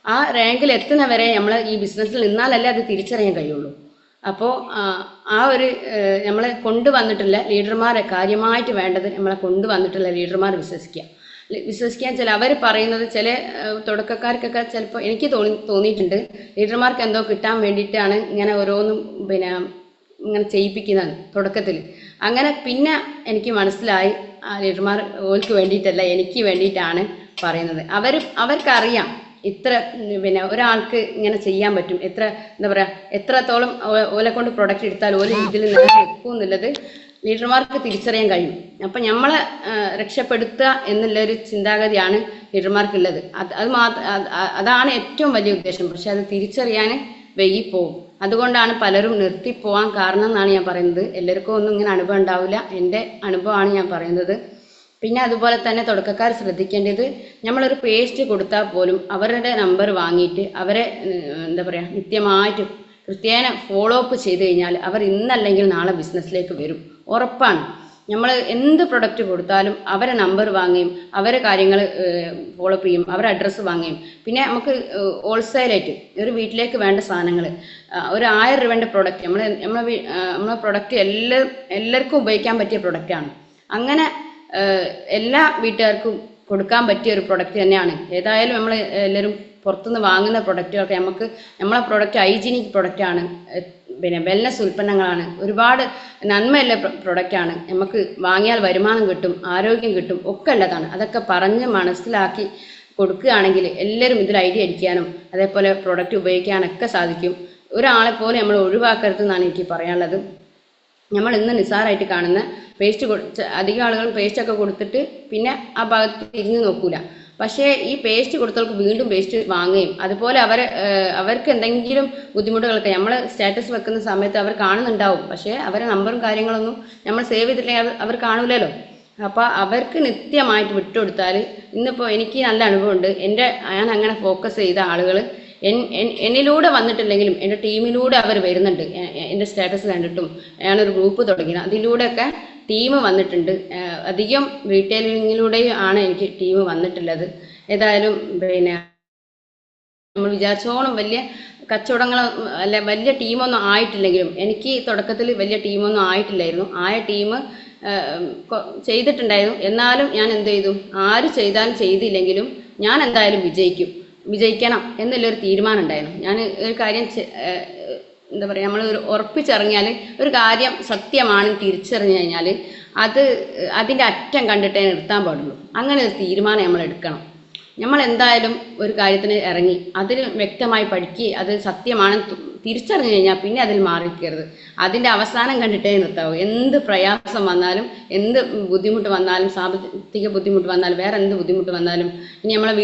ആ റാങ്കിൽ എത്തുന്നവരെ നമ്മൾ ഈ ബിസിനസ്സിൽ നിന്നാലല്ലേ അത് തിരിച്ചറിയാൻ കഴിയുള്ളൂ. അപ്പോൾ ആ ഒരു നമ്മളെ കൊണ്ടുവന്നിട്ടുള്ള ലീഡർമാരെ കാര്യമായിട്ട് വേണ്ടത്, നമ്മളെ കൊണ്ടുവന്നിട്ടുള്ള ലീഡർമാർ വിശ്വസിക്കാൻ ചില അവർ പറയുന്നത് ചില തുടക്കക്കാർക്കൊക്കെ ചിലപ്പോൾ എനിക്ക് തോന്നിയിട്ടുണ്ട്, ലീഡർമാർക്ക് എന്തോ കിട്ടാൻ വേണ്ടിയിട്ടാണ് ഇങ്ങനെ ഓരോന്നും ഇങ്ങനെ ചെയ്യിപ്പിക്കുന്നത് തുടക്കത്തിൽ. അങ്ങനെ പിന്നെ എനിക്ക് മനസ്സിലായി, ആ ലീഡർമാർ ഓർക്ക് വേണ്ടിയിട്ടല്ല, എനിക്ക് വേണ്ടിയിട്ടാണ് പറയുന്നത്. അവർക്കറിയാം ഇത്ര ഒരാൾക്ക് ഇങ്ങനെ ചെയ്യാൻ പറ്റും, എന്താ പറയുക, എത്രത്തോളം ഓലെ കൊണ്ട് പ്രൊഡക്റ്റ് എടുത്താൽ ഓല ഇതിൽ നിൽക്കും എന്നുള്ളത് ലീഡർമാർക്ക് തിരിച്ചറിയാൻ കഴിയും. അപ്പം നമ്മളെ രക്ഷപ്പെടുത്തുക എന്നുള്ളൊരു ചിന്താഗതിയാണ് ലീഡർമാർക്കുള്ളത്. അതാണ് ഏറ്റവും വലിയ ഉദ്ദേശം. പക്ഷെ അത് തിരിച്ചറിയാൻ വൈകിപ്പോവും. അതുകൊണ്ടാണ് പലരും നിർത്തിപ്പോവാൻ കാരണം എന്നാണ് ഞാൻ പറയുന്നത്. എല്ലാവർക്കും ഒന്നും ഇങ്ങനെ അനുഭവം ഉണ്ടാവില്ല, എൻ്റെ അനുഭവമാണ് ഞാൻ പറയുന്നത്. പിന്നെ അതുപോലെ തന്നെ തുടക്കക്കാർ ശ്രദ്ധിക്കേണ്ടത്, നമ്മളൊരു പേസ്റ്റ് കൊടുത്താൽ പോലും അവരുടെ നമ്പർ വാങ്ങിയിട്ട് അവരെ എന്താ പറയുക നിത്യമായിട്ട് കൃത്യേന ഫോളോ അപ്പ് ചെയ്ത് കഴിഞ്ഞാൽ അവർ ഇന്നല്ലെങ്കിൽ നാളെ ബിസിനസ്സിലേക്ക് വരും, ഉറപ്പാണ്. നമ്മൾ എന്ത് പ്രൊഡക്റ്റ് കൊടുത്താലും അവരെ നമ്പർ വാങ്ങുകയും അവരെ കാര്യങ്ങൾ ഫോളോ അപ്പ് ചെയ്യും, അവരെ അഡ്രസ്സ് വാങ്ങുകയും. പിന്നെ നമുക്ക് ഹോൾസെയിലായിട്ട് ഒരു വീട്ടിലേക്ക് വേണ്ട സാധനങ്ങൾ, ഒരു 1000 രൂപേൻ്റെ പ്രൊഡക്റ്റ് നമ്മളെ പ്രൊഡക്റ്റ് എല്ലാവർക്കും ഉപയോഗിക്കാൻ പറ്റിയ പ്രൊഡക്റ്റാണ്. അങ്ങനെ എല്ലാ വീട്ടുകാർക്കും കൊടുക്കാൻ പറ്റിയ ഒരു പ്രൊഡക്റ്റ് തന്നെയാണ്. ഏതായാലും നമ്മൾ എല്ലാവരും പുറത്തുനിന്ന് വാങ്ങുന്ന പ്രൊഡക്റ്റുകളൊക്കെ നമ്മളെ പ്രൊഡക്റ്റ് ഹൈജീനിക് പ്രൊഡക്റ്റാണ്, പിന്നെ വെൽനസ് ഉൽപ്പന്നങ്ങളാണ്, ഒരുപാട് നന്മയുള്ള പ്രൊഡക്റ്റാണ്. നമുക്ക് വാങ്ങിയാൽ വരുമാനം കിട്ടും, ആരോഗ്യം കിട്ടും, ഒക്കെ ഉള്ളതാണ്. അതൊക്കെ പറഞ്ഞ് മനസ്സിലാക്കി കൊടുക്കുകയാണെങ്കിൽ എല്ലാവരും ഇതിൽ ഐഡിയ അടിക്കാനും അതേപോലെ പ്രൊഡക്റ്റ് ഉപയോഗിക്കാനൊക്കെ സാധിക്കും. ഒരാളെ പോലെ നമ്മൾ ഒഴിവാക്കരുതെന്നാണ് എനിക്ക് പറയാനുള്ളത്. നമ്മൾ ഇന്ന് നിസ്സാരമായിട്ട് കാണുന്ന പേസ്റ്റ് അധികം ആളുകളും പേസ്റ്റൊക്കെ കൊടുത്തിട്ട് പിന്നെ ആ ഭാഗത്ത് തിരിഞ്ഞു നോക്കൂല. പക്ഷേ ഈ പേസ്റ്റ് കൊടുത്തവർക്ക് വീണ്ടും പേസ്റ്റ് വാങ്ങുകയും അതുപോലെ അവർക്ക് എന്തെങ്കിലും ബുദ്ധിമുട്ടുകളൊക്കെ നമ്മൾ സ്റ്റാറ്റസ് വെക്കുന്ന സമയത്ത് അവർ കാണുന്നുണ്ടാവും. പക്ഷേ അവരെ നമ്പറും കാര്യങ്ങളൊന്നും നമ്മൾ സേവ് ചെയ്തിട്ടില്ലെങ്കിൽ അവർ കാണൂലല്ലോ. അപ്പോൾ അവർക്ക് നിത്യമായിട്ട് വിട്ടുകൊടുത്താൽ, ഇന്നിപ്പോൾ എനിക്ക് നല്ല അനുഭവമുണ്ട്. ഞാൻ അങ്ങനെ ഫോക്കസ് ചെയ്ത ആളുകൾ എന്നിലൂടെ വന്നിട്ടില്ലെങ്കിലും എൻ്റെ ടീമിലൂടെ അവർ വരുന്നുണ്ട്. എൻ്റെ സ്റ്റാറ്റസ് കണ്ടിട്ടും ഞാനൊരു ഗ്രൂപ്പ് തുടങ്ങി, അതിലൂടെയൊക്കെ ടീം വന്നിട്ടുണ്ട്. അധികം റീറ്റെയിലിങ്ങിലൂടെയും ആണ് എനിക്ക് ടീം വന്നിട്ടുള്ളത്. ഏതായാലും പിന്നെ നമ്മൾ വിചാരിച്ചോളം വലിയ കച്ചവടങ്ങൾ അല്ല, വലിയ ടീമൊന്നും ആയിട്ടില്ലെങ്കിലും, എനിക്ക് തുടക്കത്തിൽ വലിയ ടീമൊന്നും ആയിട്ടില്ലായിരുന്നു. ആയ ടീം ചെയ്തിട്ടുണ്ടായിരുന്നു. എന്നാലും ഞാൻ എന്ത് ചെയ്തു, ആര് ചെയ്താലും ചെയ്തില്ലെങ്കിലും ഞാൻ എന്തായാലും വിജയിക്കണം എന്നുള്ളൊരു തീരുമാനം ഉണ്ടായിരുന്നു. ഞാൻ ഒരു കാര്യം എന്താ പറയുക, നമ്മൾ ഉറപ്പിച്ചിറങ്ങിയാൽ ഒരു കാര്യം സത്യമാണെന്ന് തിരിച്ചറിഞ്ഞു കഴിഞ്ഞാൽ അതിൻ്റെ അറ്റം കണ്ടിട്ടേ നിർത്താൻ പാടുള്ളൂ. അങ്ങനെ ഒരു തീരുമാനം നമ്മൾ എടുക്കണം. നമ്മൾ എന്തായാലും ഒരു കാര്യത്തിന് ഇറങ്ങി അതിൽ വ്യക്തമായി പഠിക്കുകയും അത് സത്യമാണെന്ന് തിരിച്ചറിഞ്ഞു കഴിഞ്ഞാൽ പിന്നെ അതിൽ മാറിക്കരുത്. അതിൻ്റെ അവസാനം കണ്ടിട്ടേ നിർത്താവൂ. എന്ത് പ്രയാസം വന്നാലും, എന്ത് ബുദ്ധിമുട്ട് വന്നാലും, സാമ്പത്തിക ബുദ്ധിമുട്ട് വന്നാലും, വേറെ എന്ത് ബുദ്ധിമുട്ട് വന്നാലും, ഇനി നമ്മളെ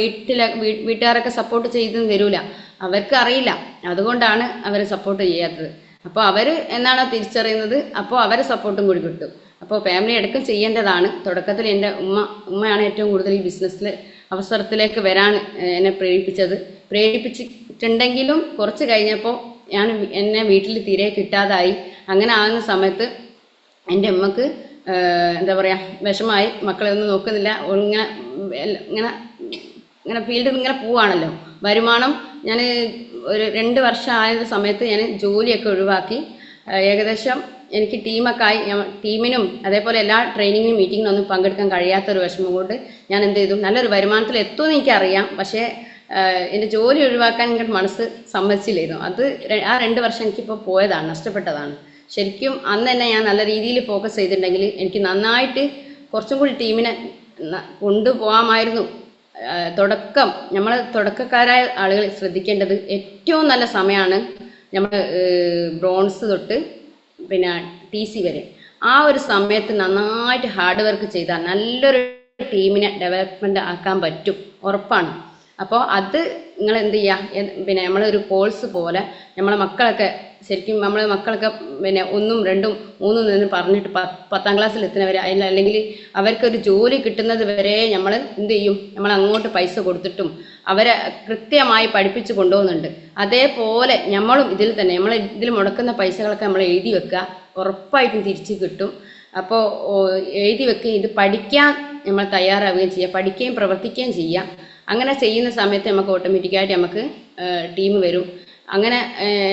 വീട്ടുകാരൊക്കെ സപ്പോർട്ട് ചെയ്തെന്ന് വരില്ല. അവർക്ക് അറിയില്ല, അതുകൊണ്ടാണ് അവർ സപ്പോർട്ട് ചെയ്യാത്തത്. അപ്പോൾ അവർ എന്നാണോ തിരിച്ചറിയുന്നത്, അപ്പോൾ അവരെ സപ്പോർട്ടും കൂടി കിട്ടും. അപ്പോൾ ഫാമിലി അടക്കം ചെയ്യേണ്ടതാണ്. തുടക്കത്തിൽ എൻ്റെ ഉമ്മയാണ് ഏറ്റവും കൂടുതൽ ഈ ബിസിനസ്സിൽ അവസരത്തിലേക്ക് വരാൻ എന്നെ പ്രേരിപ്പിച്ചിട്ടുണ്ടെങ്കിലും കുറച്ച് കഴിഞ്ഞപ്പോൾ എന്നെ വീട്ടിൽ തീരെ കിട്ടാതായി. അങ്ങനെ ആകുന്ന സമയത്ത് എൻ്റെ ഉമ്മക്ക് എന്താ പറയുക, വിഷമായി. മക്കളെ ഒന്നും നോക്കുന്നില്ല, ഇങ്ങനെ ഫീൽഡിൽ ഇങ്ങനെ പോവാണല്ലോ. വരുമാനം ഞാൻ ഒരു 2 വർഷം ആയ സമയത്ത് ഞാൻ ജോലിയൊക്കെ ഒഴിവാക്കി. ഏകദേശം എനിക്ക് ടീമിനും അതേപോലെ എല്ലാ ട്രെയിനിങ്ങിനും മീറ്റിങ്ങിനും ഒന്നും പങ്കെടുക്കാൻ കഴിയാത്തൊരു വിഷമം കൊണ്ട് ഞാൻ എന്ത് ചെയ്തു, നല്ലൊരു വരുമാനത്തിൽ എത്തുമെന്ന് എനിക്കറിയാം. പക്ഷേ എൻ്റെ ജോലി ഒഴിവാക്കാൻ എനിക്ക് മനസ്സ് സമ്മതിച്ചില്ലായിരുന്നു. ആ 2 വർഷം എനിക്കിപ്പോൾ പോയതാണ്, നഷ്ടപ്പെട്ടതാണ്. ശരിക്കും അന്ന് തന്നെ ഞാൻ നല്ല രീതിയിൽ ഫോക്കസ് ചെയ്തിട്ടുണ്ടെങ്കിൽ എനിക്ക് നന്നായിട്ട് കുറച്ചും കൂടി ടീമിനെ കൊണ്ടുപോകാമായിരുന്നു. നമ്മൾ തുടക്കക്കാരായ ആളുകൾ ശ്രദ്ധിക്കേണ്ടത് ഏറ്റവും നല്ല സമയമാണ് നമ്മൾ ബ്രോൺസ് തൊട്ട് പിന്നെ TC വരെ. ആ ഒരു സമയത്ത് നന്നായിട്ട് ഹാർഡ് വർക്ക് ചെയ്താൽ നല്ലൊരു ടീമിനെ ഡെവലപ്മെൻറ്റ് ആക്കാൻ പറ്റും, ഉറപ്പാണ്. അപ്പോൾ അത് നിങ്ങൾ എന്ത് ചെയ്യുക, പിന്നെ നമ്മളൊരു കോഴ്സ് പോലെ നമ്മളെ മക്കളൊക്കെ ശരിക്കും പിന്നെ 1, 2, 3 നിന്ന് പറഞ്ഞിട്ട് 10ാം ക്ലാസ്സിൽ എത്തുന്നവരെ അല്ലെങ്കിൽ അവർക്കൊരു ജോലി കിട്ടുന്നത് വരെ നമ്മൾ എന്ത് ചെയ്യും, നമ്മൾ അങ്ങോട്ട് പൈസ കൊടുത്തിട്ടും അവരെ കൃത്യമായി പഠിപ്പിച്ച് കൊണ്ടുപോകുന്നുണ്ട്. അതേപോലെ നമ്മളും ഇതിൽ മുടക്കുന്ന പൈസകളൊക്കെ നമ്മൾ എഴുതി വെക്കുക, ഉറപ്പായിട്ടും തിരിച്ച് കിട്ടും. അപ്പോൾ എഴുതി വെക്കുകയും ഇത് പഠിക്കാൻ നമ്മൾ തയ്യാറാവുകയും ചെയ്യുക, പഠിക്കുകയും പ്രവർത്തിക്കുകയും ചെയ്യുക. അങ്ങനെ ചെയ്യുന്ന സമയത്ത് നമുക്ക് ഓട്ടോമാറ്റിക്കായിട്ട് നമുക്ക് ടീം വരും. അങ്ങനെ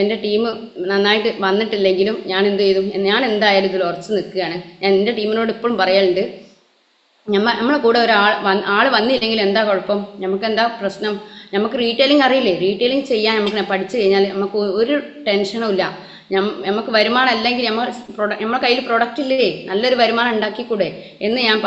എൻ്റെ ടീം നന്നായിട്ട് വന്നിട്ടില്ലെങ്കിലും ഞാൻ എന്ത് ചെയ്തു, ഞാൻ എന്തായാലും ഇതിൽ ഉറച്ച് നിൽക്കുകയാണ്. ഞാൻ എൻ്റെ ടീമിനോട് ഇപ്പോഴും പറയലുണ്ട്, നമ്മളെ കൂടെ ആൾ വന്നില്ലെങ്കിൽ എന്താ കുഴപ്പം, നമുക്ക് എന്താ പ്രശ്നം, നമുക്ക് റീറ്റെയിലിംഗ് അറിയില്ലേ, റീറ്റെയിലിംഗ് ചെയ്യാൻ നമുക്ക് പഠിച്ചു കഴിഞ്ഞാൽ നമുക്ക് ഒരു ടെൻഷനും ഇല്ല. നമുക്ക് വരുമാനം അല്ലെങ്കിൽ നമ്മളെ കയ്യിൽ പ്രൊഡക്റ്റ് ഇല്ലേ, നല്ലൊരു വരുമാനം ഉണ്ടാക്കിക്കൂടെ എന്ന് ഞാൻ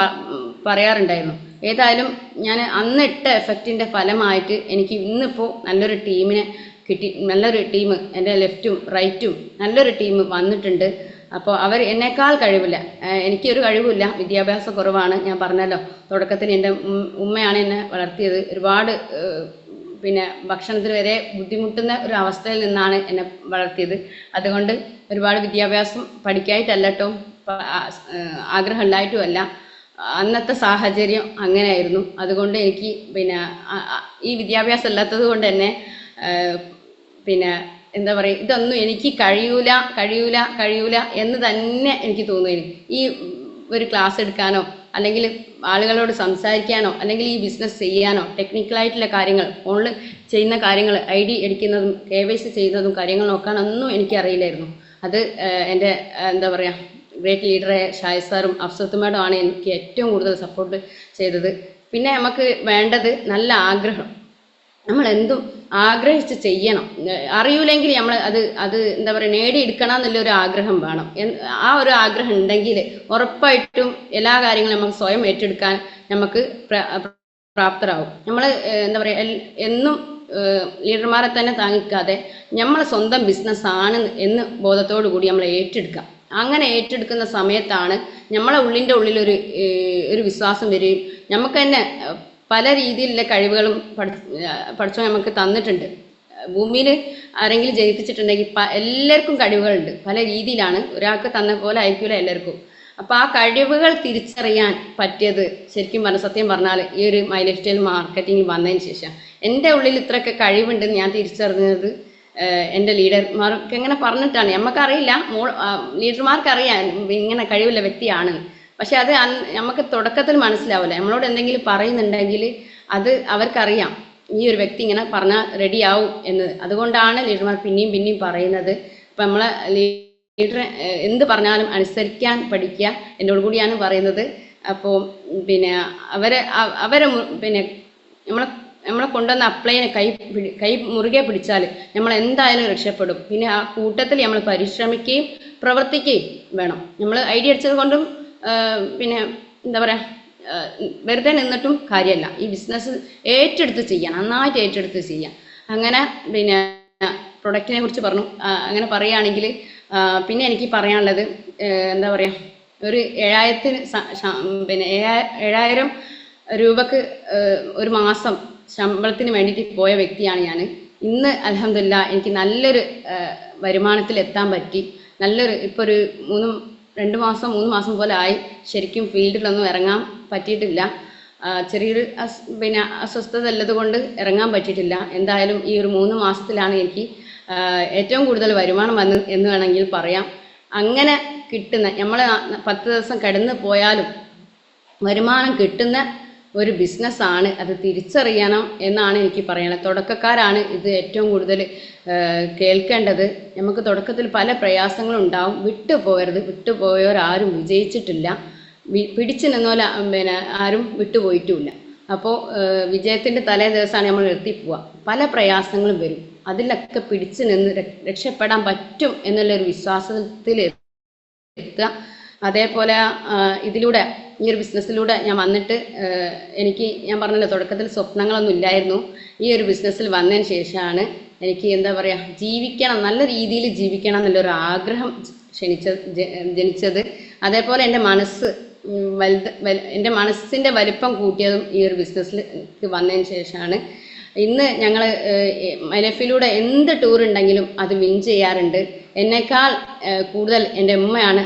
പറയാറുണ്ടായിരുന്നു. ഏതായാലും ഞാൻ അന്നിട്ട എഫക്റ്റിൻ്റെ ഫലമായിട്ട് എനിക്ക് ഇന്നിപ്പോൾ നല്ലൊരു ടീമിനെ കിട്ടി. നല്ലൊരു ടീം എൻ്റെ ലെഫ്റ്റും റൈറ്റും നല്ലൊരു ടീം വന്നിട്ടുണ്ട്. അപ്പോൾ അവർ എന്നേക്കാൾ കഴിവില്ല, എനിക്കൊരു കഴിവില്ല, വിദ്യാഭ്യാസ കുറവാണ്. ഞാൻ പറഞ്ഞല്ലോ, തുടക്കത്തിൽ എൻ്റെ ഉമ്മയാണ് എന്നെ വളർത്തിയത്. ഒരുപാട് പിന്നെ ഭക്ഷണത്തിന് വരെ ബുദ്ധിമുട്ടുന്ന ഒരു അവസ്ഥയിൽ നിന്നാണ് എന്നെ വളർത്തിയത്. അതുകൊണ്ട് ഒരുപാട് വിദ്യാഭ്യാസം പഠിക്കായിട്ടല്ല കേട്ടോ, ആഗ്രഹം ഉണ്ടായിട്ടുമല്ല, അന്നത്തെ സാഹചര്യം അങ്ങനെയായിരുന്നു. അതുകൊണ്ട് എനിക്ക് പിന്നെ ഈ വിദ്യാഭ്യാസം ഇല്ലാത്തത് കൊണ്ട് തന്നെ പിന്നെ എന്താ പറയുക, ഇതൊന്നും എനിക്ക് കഴിയൂല എന്ന് തന്നെ എനിക്ക് തോന്നുന്നു. ഈ ഒരു ക്ലാസ് എടുക്കാനോ അല്ലെങ്കിൽ ആളുകളോട് സംസാരിക്കാനോ അല്ലെങ്കിൽ ഈ ബിസിനസ് ചെയ്യാനോ ടെക്നിക്കലായിട്ടുള്ള കാര്യങ്ങൾ, ഫോണിൽ ചെയ്യുന്ന കാര്യങ്ങൾ, ID അടിക്കുന്നതും KYC ചെയ്യുന്നതും കാര്യങ്ങൾ നോക്കാനൊന്നും എനിക്കറിയില്ലായിരുന്നു. അത് എൻ്റെ എന്താ പറയുക, ഗ്രേറ്റ് ലീഡറെ ഷായ് സാറും അഫ്സത്ത് മേഡം ആണ് എനിക്ക് ഏറ്റവും കൂടുതൽ സപ്പോർട്ട് ചെയ്തത്. പിന്നെ നമുക്ക് വേണ്ടത് നല്ല ആഗ്രഹം. നമ്മൾ എന്തും ആഗ്രഹിച്ച് ചെയ്യണം. അറിയൂലെങ്കിൽ നമ്മൾ അത് എന്താ പറയുക നേടിയെടുക്കണം എന്നുള്ളൊരു ആഗ്രഹം വേണം. ആ ഒരു ആഗ്രഹം ഉണ്ടെങ്കിൽ ഉറപ്പായിട്ടും എല്ലാ കാര്യങ്ങളും നമുക്ക് സ്വയം ഏറ്റെടുക്കാൻ നമുക്ക് പ്രാപ്തരാകും. നമ്മൾ എന്താ പറയുക എന്നും ലീഡർമാരെ തന്നെ താങ്ങിക്കാതെ നമ്മൾ സ്വന്തം ബിസിനസ് ആണ് എന്ന് ബോധത്തോടു കൂടി നമ്മൾ ഏറ്റെടുക്കാം. അങ്ങനെ ഏറ്റെടുക്കുന്ന സമയത്താണ് നമ്മളെ ഉള്ളിൻ്റെ ഒരു വിശ്വാസം വരികയും നമുക്ക് തന്നെ പല രീതിയിലുള്ള കഴിവുകളും പഠിച്ചോ നമുക്ക് തന്നിട്ടുണ്ട്. ഭൂമിയിൽ ആരെങ്കിലും ജയിപ്പിച്ചിട്ടുണ്ടെങ്കിൽ എല്ലാവർക്കും കഴിവുകളുണ്ട്. പല രീതിയിലാണ്, ഒരാൾക്ക് തന്ന പോലെ ആയിരിക്കില്ല എല്ലാവർക്കും. അപ്പോൾ ആ കഴിവുകൾ തിരിച്ചറിയാൻ പറ്റിയത് ശരിക്കും പറഞ്ഞ സത്യം പറഞ്ഞാൽ ഈ ഒരു മൈ ലൈഫ് സ്റ്റൈൽ മാർക്കറ്റിംഗ് വന്നതിന് ശേഷം എൻ്റെ ഉള്ളിൽ ഇത്രയൊക്കെ കഴിവുണ്ടെന്ന് ഞാൻ തിരിച്ചറിഞ്ഞത് എൻ്റെ ലീഡർമാർക്ക് എങ്ങനെ പറഞ്ഞിട്ടാണ്. നമുക്കറിയില്ല, ലീഡർമാർക്കറിയാം ഇങ്ങനെ കഴിവുള്ള വ്യക്തിയാണ്. പക്ഷെ അത് നമുക്ക് തുടക്കത്തിൽ മനസ്സിലാവില്ല. നമ്മളോട് എന്തെങ്കിലും പറയുന്നുണ്ടെങ്കിൽ അത് അവർക്കറിയാം ഈ ഒരു വ്യക്തി ഇങ്ങനെ പറഞ്ഞാൽ റെഡിയാവും എന്ന്. അതുകൊണ്ടാണ് ലീഡർമാർ പിന്നെയും പിന്നെയും പറയുന്നത്. ഇപ്പം നമ്മളെ ലീഡർ എന്ത് പറഞ്ഞാലും അനുസരിക്കാൻ പഠിക്കുക എന്നോട് കൂടിയാണ് പറയുന്നത്. അപ്പോൾ പിന്നെ അവരെ പിന്നെ നമ്മളെ കൊണ്ടുവന്ന അപ്ലൈനെ കൈ മുറുകെ പിടിച്ചാൽ നമ്മൾ എന്തായാലും രക്ഷപ്പെടും. പിന്നെ ആ കൂട്ടത്തിൽ നമ്മൾ പരിശ്രമിക്കുകയും പ്രവർത്തിക്കുകയും വേണം. നമ്മൾ ഐഡിയ അടിച്ചത് കൊണ്ടും പിന്നെ എന്താ പറയുക വെറുതെ നിന്നിട്ടും കാര്യമല്ല. ഈ ബിസിനസ് ഏറ്റെടുത്ത് ചെയ്യാം, നന്നായിട്ട് ഏറ്റെടുത്ത് ചെയ്യാം. അങ്ങനെ പിന്നെ പ്രൊഡക്റ്റിനെ കുറിച്ച് പറഞ്ഞു. അങ്ങനെ പറയുകയാണെങ്കിൽ പിന്നെ എനിക്ക് പറയാനുള്ളത് എന്താ പറയുക, ഒരു 7,000 രൂപക്ക് ഒരു മാസം ശമ്പളത്തിന് വേണ്ടിയിട്ട് പോയ വ്യക്തിയാണ് ഞാൻ. ഇന്ന് അൽഹംദുലില്ലാഹ് എനിക്ക് നല്ലൊരു വരുമാനത്തിൽ എത്താൻ പറ്റി. ഇപ്പോൾ ഒരു 3 മാസം പോലെ ആയി. ശരിക്കും ഫീൽഡിലൊന്നും ഇറങ്ങാൻ പറ്റിയിട്ടില്ല. ചെറിയൊരു അസ്വസ്ഥത ഉള്ളത് കൊണ്ട് ഇറങ്ങാൻ പറ്റിയിട്ടില്ല. എന്തായാലും ഈ ഒരു 3 മാസത്തിലാണ് എനിക്ക് ഏറ്റവും കൂടുതൽ വരുമാനം എന്ന് വേണമെങ്കിൽ പറയാം. അങ്ങനെ കിട്ടുന്ന നമ്മൾ 10 ദിവസം കടന്നു പോയാലും വരുമാനം കിട്ടുന്ന ഒരു ബിസിനസ്സാണ്. അത് തിരിച്ചറിയണം എന്നാണ് എനിക്ക് പറയുന്നത്. തുടക്കക്കാരാണ് ഇത് ഏറ്റവും കൂടുതൽ കേൾക്കേണ്ടത്. നമുക്ക് തുടക്കത്തിൽ പല പ്രയാസങ്ങളും ഉണ്ടാവും. വിട്ടുപോയവരാരും വിജയിച്ചിട്ടില്ല. പിടിച്ചു നിന്നോല ആരും വിട്ടുപോയിട്ടുമില്ല. അപ്പോൾ വിജയത്തിൻ്റെ തലേ ദിവസമാണ് നമ്മൾ എത്തിപ്പോവുക. പല പ്രയാസങ്ങളും വരും. അതിലൊക്കെ പിടിച്ചു നിന്ന് രക്ഷപ്പെടാൻ പറ്റും എന്നുള്ളൊരു വിശ്വാസത്തിൽ എത്തുക. അതേപോലെ ഇതിലൂടെ ഈ ഒരു ബിസിനസ്സിലൂടെ ഞാൻ വന്നിട്ട് ഞാൻ പറഞ്ഞല്ലോ തുടക്കത്തിൽ സ്വപ്നങ്ങളൊന്നും ഇല്ലായിരുന്നു. ഈ ഒരു ബിസിനസ്സിൽ വന്നതിന് ശേഷമാണ് എനിക്ക് എന്താ പറയുക ജീവിക്കണം, നല്ല രീതിയിൽ ജീവിക്കണം എന്നുള്ളൊരു ആഗ്രഹം ജനിച്ചത്. അതേപോലെ എൻ്റെ മനസ്സിൻ്റെ വലിപ്പം കൂട്ടിയതും ഈ ഒരു ബിസിനസ്സിലേക്ക് വന്നതിന് ശേഷമാണ്. ഇന്ന് ഞങ്ങൾ മൈ ലൈഫിലൂടെ എന്ത് ടൂർ ഉണ്ടെങ്കിലും അത് വിൻ ചെയ്യാറുണ്ട്. എന്നേക്കാൾ കൂടുതൽ എൻ്റെ ഉമ്മയാണ്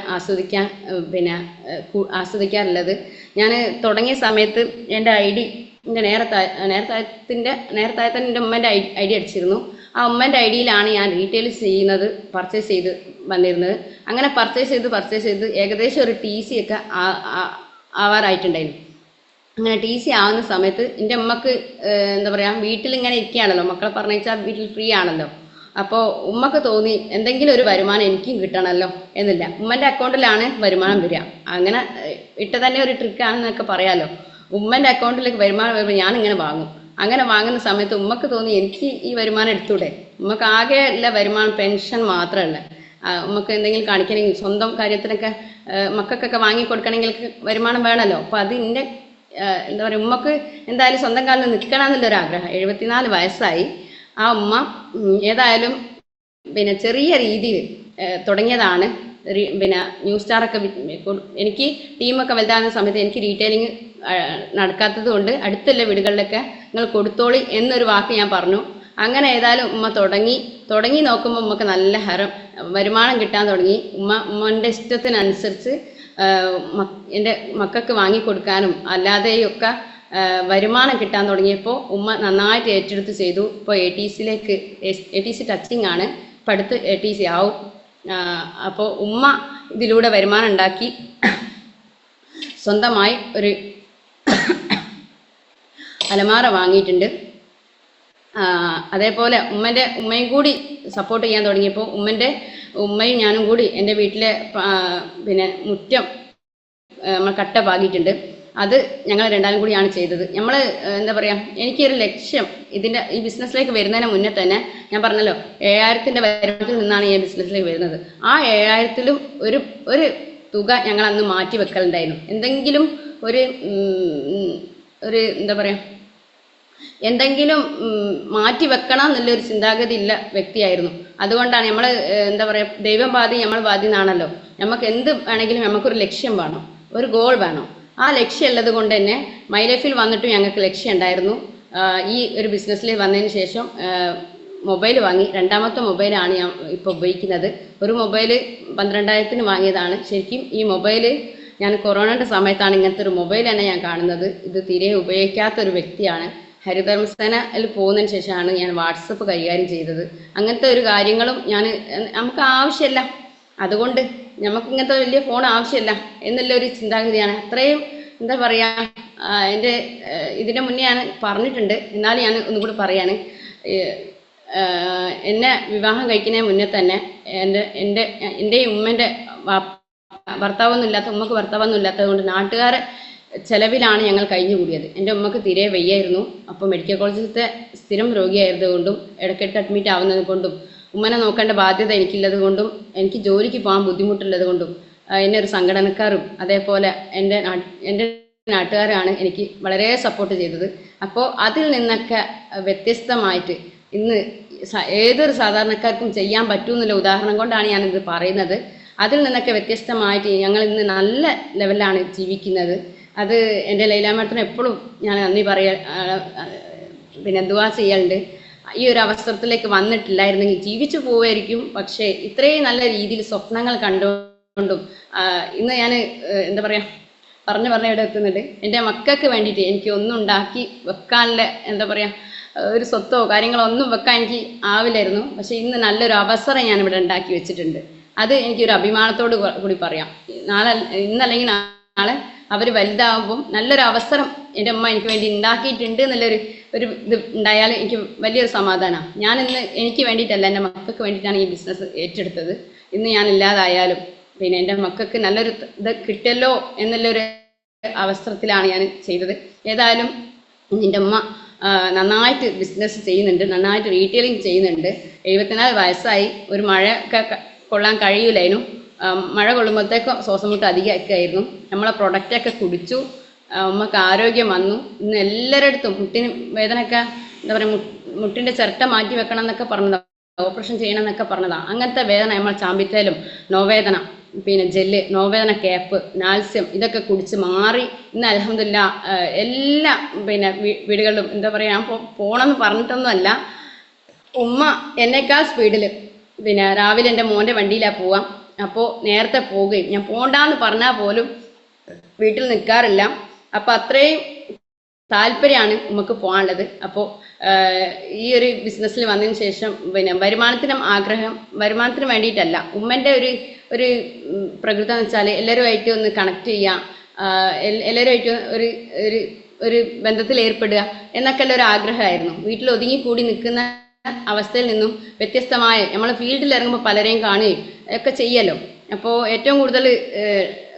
ആസ്വദിക്കാറുള്ളത്. ഞാൻ തുടങ്ങിയ സമയത്ത് എൻ്റെ നേരത്താഴത്തിൻ്റെ എൻ്റെ ഉമ്മേൻ്റെ ഐ ഡി അടിച്ചിരുന്നു. ആ ഉമ്മേൻ്റെ ഐ ഡിയിലാണ് ഞാൻ റീറ്റെയിൽ പർച്ചേസ് ചെയ്ത് വന്നിരുന്നത്. അങ്ങനെ പർച്ചേസ് ചെയ്ത് ഏകദേശം ഒരു TC ഒക്കെ ആവാറായിട്ടുണ്ടായിരുന്നു. അങ്ങനെ TC ആവുന്ന സമയത്ത് എൻ്റെ ഉമ്മക്ക് എന്താ പറയുക വീട്ടിലിങ്ങനെ ഇരിക്കുകയാണല്ലോ, മക്കളെ പറഞ്ഞാൽ വീട്ടിൽ ഫ്രീ ആണല്ലോ. അപ്പോൾ ഉമ്മക്ക് തോന്നി എന്തെങ്കിലും ഒരു വരുമാനം എനിക്കും കിട്ടണമല്ലോ എന്നില്ല. ഉമ്മൻ്റെ അക്കൗണ്ടിലാണ് വരുമാനം വരിക. അങ്ങനെ ഇട്ട തന്നെ ഒരു ട്രിക്കാണെന്നൊക്കെ പറയാമല്ലോ. ഉമ്മൻ്റെ അക്കൗണ്ടിലേക്ക് വരുമാനം വരുമ്പോൾ ഞാനിങ്ങനെ വാങ്ങും. അങ്ങനെ വാങ്ങുന്ന സമയത്ത് ഉമ്മക്ക് തോന്നി എനിക്ക് ഈ വരുമാനം എടുത്തൂടെ. ഉമ്മക്ക് ആകെ ഉള്ള വരുമാനം പെൻഷൻ മാത്രമല്ല. ഉമ്മക്ക് എന്തെങ്കിലും കാണിക്കണമെങ്കിൽ സ്വന്തം കാര്യത്തിനൊക്കെ മക്കൾക്കൊക്കെ വാങ്ങിക്കൊടുക്കണമെങ്കിൽ വരുമാനം വേണമല്ലോ. അപ്പോൾ അത് എൻ്റെ എന്താ പറയുക ഉമ്മക്ക് എന്തായാലും സ്വന്തം കാലിൽ നിൽക്കണം എന്നുള്ളൊരാഗ്രഹം. 74 വയസ്സായി. ആ ഉമ്മ ഏതായാലും ചെറിയ രീതിയിൽ തുടങ്ങിയതാണ്. ന്യൂസ് സ്റ്റാറൊക്കെ എനിക്ക് ടീമൊക്കെ വലുതാകുന്ന സമയത്ത് എനിക്ക് റീറ്റെയിലിംഗ് നടക്കാത്തത് കൊണ്ട് അടുത്തുള്ള വീടുകളിലൊക്കെ നിങ്ങൾ കൊടുത്തോളി എന്നൊരു വാക്ക് ഞാൻ പറഞ്ഞു. അങ്ങനെ ഏതായാലും ഉമ്മ തുടങ്ങി നോക്കുമ്പോൾ ഉമ്മക്ക് നല്ല വരുമാനം കിട്ടാൻ തുടങ്ങി. ഉമ്മൻ്റെ ഇഷ്ടത്തിനനുസരിച്ച് എൻ്റെ മക്കൾക്ക് വാങ്ങിക്കൊടുക്കാനും അല്ലാതെയൊക്കെ വരുമാനം കിട്ടാൻ തുടങ്ങിയപ്പോൾ ഉമ്മ നന്നായിട്ട് ഏറ്റെടുത്ത് ചെയ്തു. ഇപ്പോൾ ATC ടച്ചിങ് ആണ്. ഇപ്പം അടുത്ത് ATC ആവും. അപ്പോൾ ഉമ്മ ഇതിലൂടെ വരുമാനം ഉണ്ടാക്കി സ്വന്തമായി ഒരു അലമാര വാങ്ങിയിട്ടുണ്ട്. അതേപോലെ ഉമ്മയും കൂടി സപ്പോർട്ട് ചെയ്യാൻ തുടങ്ങിയപ്പോൾ ഉമ്മൻ്റെ ഉമ്മയും ഞാനും കൂടി എൻ്റെ വീട്ടിലെ പിന്നെ മുറ്റം നമ്മൾ കട്ട പാകിയിട്ടുണ്ട്. അത് ഞങ്ങൾ രണ്ടാളും കൂടിയാണ് ചെയ്തത്. നമ്മൾ എന്താ പറയുക, എനിക്കൊരു ലക്ഷ്യം ഇതിൻ്റെ ഈ ബിസിനസ്സിലേക്ക് വരുന്നതിന് മുന്നേ തന്നെ ഞാൻ പറഞ്ഞല്ലോ 7000-ൻ്റെ വരുമാനത്തിൽ നിന്നാണ് ഈ ബിസിനസ്സിലേക്ക് വരുന്നത്. ആ 7000-ലും ഒരു തുക ഞങ്ങൾ അന്ന് മാറ്റി വെക്കലുണ്ടായിരുന്നു. എന്തെങ്കിലും ഒരു എന്താ പറയുക, എന്തെങ്കിലും മാറ്റി വെക്കണം എന്നുള്ളൊരു ചിന്താഗതി ഉള്ള വ്യക്തിയായിരുന്നു. അതുകൊണ്ടാണ് നമ്മൾ എന്താ പറയുക, ദൈവം ബാധി നമ്മൾ ബാധി എന്നാണല്ലോ. നമുക്ക് എന്ത് വേണമെങ്കിലും നമുക്കൊരു ലക്ഷ്യം വേണം, ഒരു ഗോൾ വേണം. ആ ലക്ഷ്യം ഉള്ളത് കൊണ്ട് തന്നെ മൈ ലൈഫിൽ വന്നിട്ടും ഞങ്ങൾക്ക് ലക്ഷ്യം ഉണ്ടായിരുന്നു. ഈ ഒരു ബിസിനസ്സിൽ വന്നതിന് ശേഷം മൊബൈൽ വാങ്ങി. രണ്ടാമത്തെ മൊബൈലാണ് ഞാൻ ഇപ്പോൾ ഉപയോഗിക്കുന്നത്. ഒരു മൊബൈൽ 12,000-ന് വാങ്ങിയതാണ്. ശരിക്കും ഈ മൊബൈൽ ഞാൻ കൊറോണയുടെ സമയത്താണ് ഇങ്ങനത്തെ ഒരു മൊബൈൽ തന്നെ ഞാൻ കാണുന്നത്. ഇത് തീരെ ഉപയോഗിക്കാത്തൊരു വ്യക്തിയാണ്. ഹരിതകർമ്മസേനയിൽ പോകുന്നതിന് ശേഷമാണ് ഞാൻ വാട്സപ്പ് കൈകാര്യം ചെയ്തത്. അങ്ങനത്തെ ഒരു കാര്യങ്ങളും നമുക്ക് ആവശ്യമില്ല, അതുകൊണ്ട് നമുക്ക് ഇങ്ങനത്തെ വലിയ ഫോൺ ആവശ്യമില്ല എന്നുള്ളൊരു ചിന്താഗതിയാണ്. അത്രയും എന്താ പറയുക, എൻ്റെ ഇതിൻ്റെ മുന്നേ ഞാൻ പറഞ്ഞിട്ടുണ്ട്, എന്നാലും ഞാൻ ഒന്നുകൂടി പറയാണ്. എന്നെ വിവാഹം കഴിക്കുന്നതിന് മുന്നേ തന്നെ എൻ്റെയും ഉമ്മൻ്റെ ഭർത്താവൊന്നും ഇല്ലാത്ത, ഉമ്മക്ക് ഭർത്താവൊന്നും ഇല്ലാത്തത് കൊണ്ട് നാട്ടുകാരെ ചെലവിലാണ് ഞങ്ങൾ കഴിഞ്ഞു കൂടിയത്. എൻ്റെ ഉമ്മക്ക് തീരെ വയ്യായിരുന്നു. അപ്പോൾ മെഡിക്കൽ കോളേജിലത്തെ സ്ഥിരം രോഗിയായിരുന്നതുകൊണ്ടും ഇടയ്ക്കിടയ്ക്ക് അഡ്മിറ്റ് ആവുന്നത് കൊണ്ടും ഉമ്മനെ നോക്കേണ്ട ബാധ്യത എനിക്കുള്ളത് കൊണ്ടും എനിക്ക് ജോലിക്ക് പോകാൻ ബുദ്ധിമുട്ടുള്ളത് കൊണ്ടും എന്നെ ഒരു സംഘടനക്കാരും അതേപോലെ എൻ്റെ നാട്ടുകാരാണ് എനിക്ക് വളരെ സപ്പോർട്ട് ചെയ്തത്. അപ്പോൾ അതിൽ നിന്നൊക്കെ വ്യത്യസ്തമായിട്ട് ഇന്ന് ഏതൊരു സാധാരണക്കാർക്കും ചെയ്യാൻ പറ്റുമെന്നുള്ള ഉദാഹരണം കൊണ്ടാണ് ഞാനിത് പറയുന്നത്. അതിൽ നിന്നൊക്കെ വ്യത്യസ്തമായിട്ട് ഞങ്ങൾ ഇന്ന് നല്ല ലെവലിലാണ് ജീവിക്കുന്നത്. അത് എൻ്റെ ലൈല മാഡത്തിന് എപ്പോഴും ഞാൻ നന്ദി പിന്നെ ദുആ ചെയ്യലുണ്ട്. ഈ ഒരു അവസരത്തിലേക്ക് വന്നിട്ടില്ലായിരുന്നെങ്കിൽ ജീവിച്ചു പോവുമായിരിക്കും. പക്ഷേ ഇത്രയും നല്ല രീതിയിൽ സ്വപ്നങ്ങൾ കണ്ടുകൊണ്ടും ഇന്ന് ഞാൻ എന്താ പറയുക, പറഞ്ഞു ഇവിടെ എത്തുന്നുണ്ട്. എൻ്റെ മക്കൾക്ക് വേണ്ടിയിട്ട് എനിക്ക് ഒന്നും ഉണ്ടാക്കി വെക്കാനുള്ള എന്താ പറയുക, ഒരു സ്വത്തോ കാര്യങ്ങളോ ഒന്നും വെക്കാൻ എനിക്ക് ആവില്ലായിരുന്നു. പക്ഷെ ഇന്ന് നല്ലൊരു അവസരം ഞാനിവിടെ ഉണ്ടാക്കി വെച്ചിട്ടുണ്ട്. അത് എനിക്കൊരു അഭിമാനത്തോട് കൂടി പറയാം. ഇന്നല്ലെങ്കിൽ നാളെ അവർ വലുതാകുമ്പം നല്ലൊരു അവസരം എൻ്റെ അമ്മ എനിക്ക് വേണ്ടി ഉണ്ടാക്കിയിട്ടുണ്ട് എന്നുള്ളൊരു ഇത് ഉണ്ടായാൽ എനിക്ക് വലിയൊരു സമാധാനമാണ്. ഞാനിന്ന് എനിക്ക് വേണ്ടിയിട്ടല്ല, എൻ്റെ മക്കൾക്ക് വേണ്ടിയിട്ടാണ് ഈ ബിസിനസ് ഏറ്റെടുത്തത്. ഇന്ന് ഞാൻ ഇല്ലാതായാലും പിന്നെ എൻ്റെ മക്കൾക്ക് നല്ലൊരു ഇത് കിട്ടല്ലോ എന്നുള്ളൊരു അവസരത്തിലാണ് ഞാൻ ചെയ്തത്. ഏതായാലും എൻ്റെ അമ്മ നന്നായിട്ട് ബിസിനസ് ചെയ്യുന്നുണ്ട്, നന്നായിട്ട് റീറ്റെയിലിംഗ് ചെയ്യുന്നുണ്ട്. 74 വയസ്സായി. ഒരു മഴ കൊള്ളാൻ കഴിയില്ലായിരുന്നു. മഴ കൊള്ളുമ്പോഴത്തേക്കും ശ്വാസം മുട്ട് അധികമായിരുന്നു. നമ്മളെ പ്രൊഡക്റ്റൊക്കെ കുടിച്ചു, ഉമ്മക്ക് ആരോഗ്യം വന്നു. ഇന്ന് എല്ലാവരുടെ മുട്ടിന് വേദനയൊക്കെ എന്താ പറയുക, മുട്ടിൻ്റെ ചിരട്ട മാറ്റി വെക്കണം എന്നൊക്കെ പറഞ്ഞതാണ്, ഓപ്പറേഷൻ ചെയ്യണം എന്നൊക്കെ പറഞ്ഞതാണ്. അങ്ങനത്തെ വേദന നമ്മൾ ചാമ്പിത്തേലും നോവേദന, പിന്നെ ജെല്ല്, നോവേദന ക്യാപ്പ്, നാൽസ്യം ഇതൊക്കെ കുടിച്ച് മാറി. ഇന്ന് അൽഹംദുലില്ലാ എല്ലാ പിന്നെ വീടുകളിലും എന്താ പറയുക, ഞാൻ പോകണമെന്ന് പറഞ്ഞിട്ടൊന്നുമല്ല, ഉമ്മ എന്നേക്കാൾ സ്പീഡിൽ പിന്നെ രാവിലെ എൻ്റെ മോൻ്റെ വണ്ടിയിലാണ് പോവാം. അപ്പോൾ നേരത്തെ പോവുകയും ഞാൻ പോകണ്ടെന്ന് പറഞ്ഞാൽ പോലും വീട്ടിൽ നിൽക്കാറില്ല. അപ്പോൾ അത്രയും താല്പര്യമാണ് ഉമ്മക്ക് പോകാനുള്ളത്. അപ്പോൾ ഈ ഒരു ബിസിനസ്സിൽ വന്നതിന് ശേഷം പിന്നെ വരുമാനത്തിന് വേണ്ടിയിട്ടല്ല, ഉമ്മൻ്റെ ഒരു പ്രകൃതം എന്ന് വെച്ചാൽ എല്ലാവരുമായിട്ട് ഒന്ന് കണക്ട് ചെയ്യുക, എല്ലാവരുമായിട്ട് ഒരു ബന്ധത്തിൽ ഏർപ്പെടുക എന്നൊക്കെയുള്ള ഒരു ആഗ്രഹമായിരുന്നു. വീട്ടിൽ ഒതുങ്ങിക്കൂടി നിൽക്കുന്ന അവസ്ഥയിൽ നിന്നും വ്യത്യസ്തമായ നമ്മൾ ഫീൽഡിൽ ഇറങ്ങുമ്പോൾ പലരെയും കാണുകയും ഒക്കെ ചെയ്യല്ലോ. അപ്പോൾ ഏറ്റവും കൂടുതൽ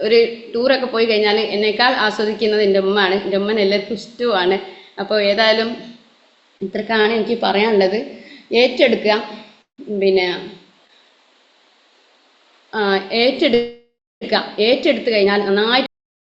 ഒരു ടൂറൊക്കെ പോയി കഴിഞ്ഞാൽ എന്നേക്കാൾ ആസ്വദിക്കുന്നത് എൻ്റെ ഉമ്മയാണ്. എൻ്റെ ഉമ്മനെ എല്ലാവർക്കും ഇഷ്ടവുമാണ്. അപ്പോൾ ഏതായാലും ഇത്രക്കാണ് എനിക്ക് പറയാനുള്ളത്. ഏറ്റെടുക്കുക, പിന്നെ ഏറ്റെടുത്ത് കഴിഞ്ഞാൽ നന്നായിട്ട്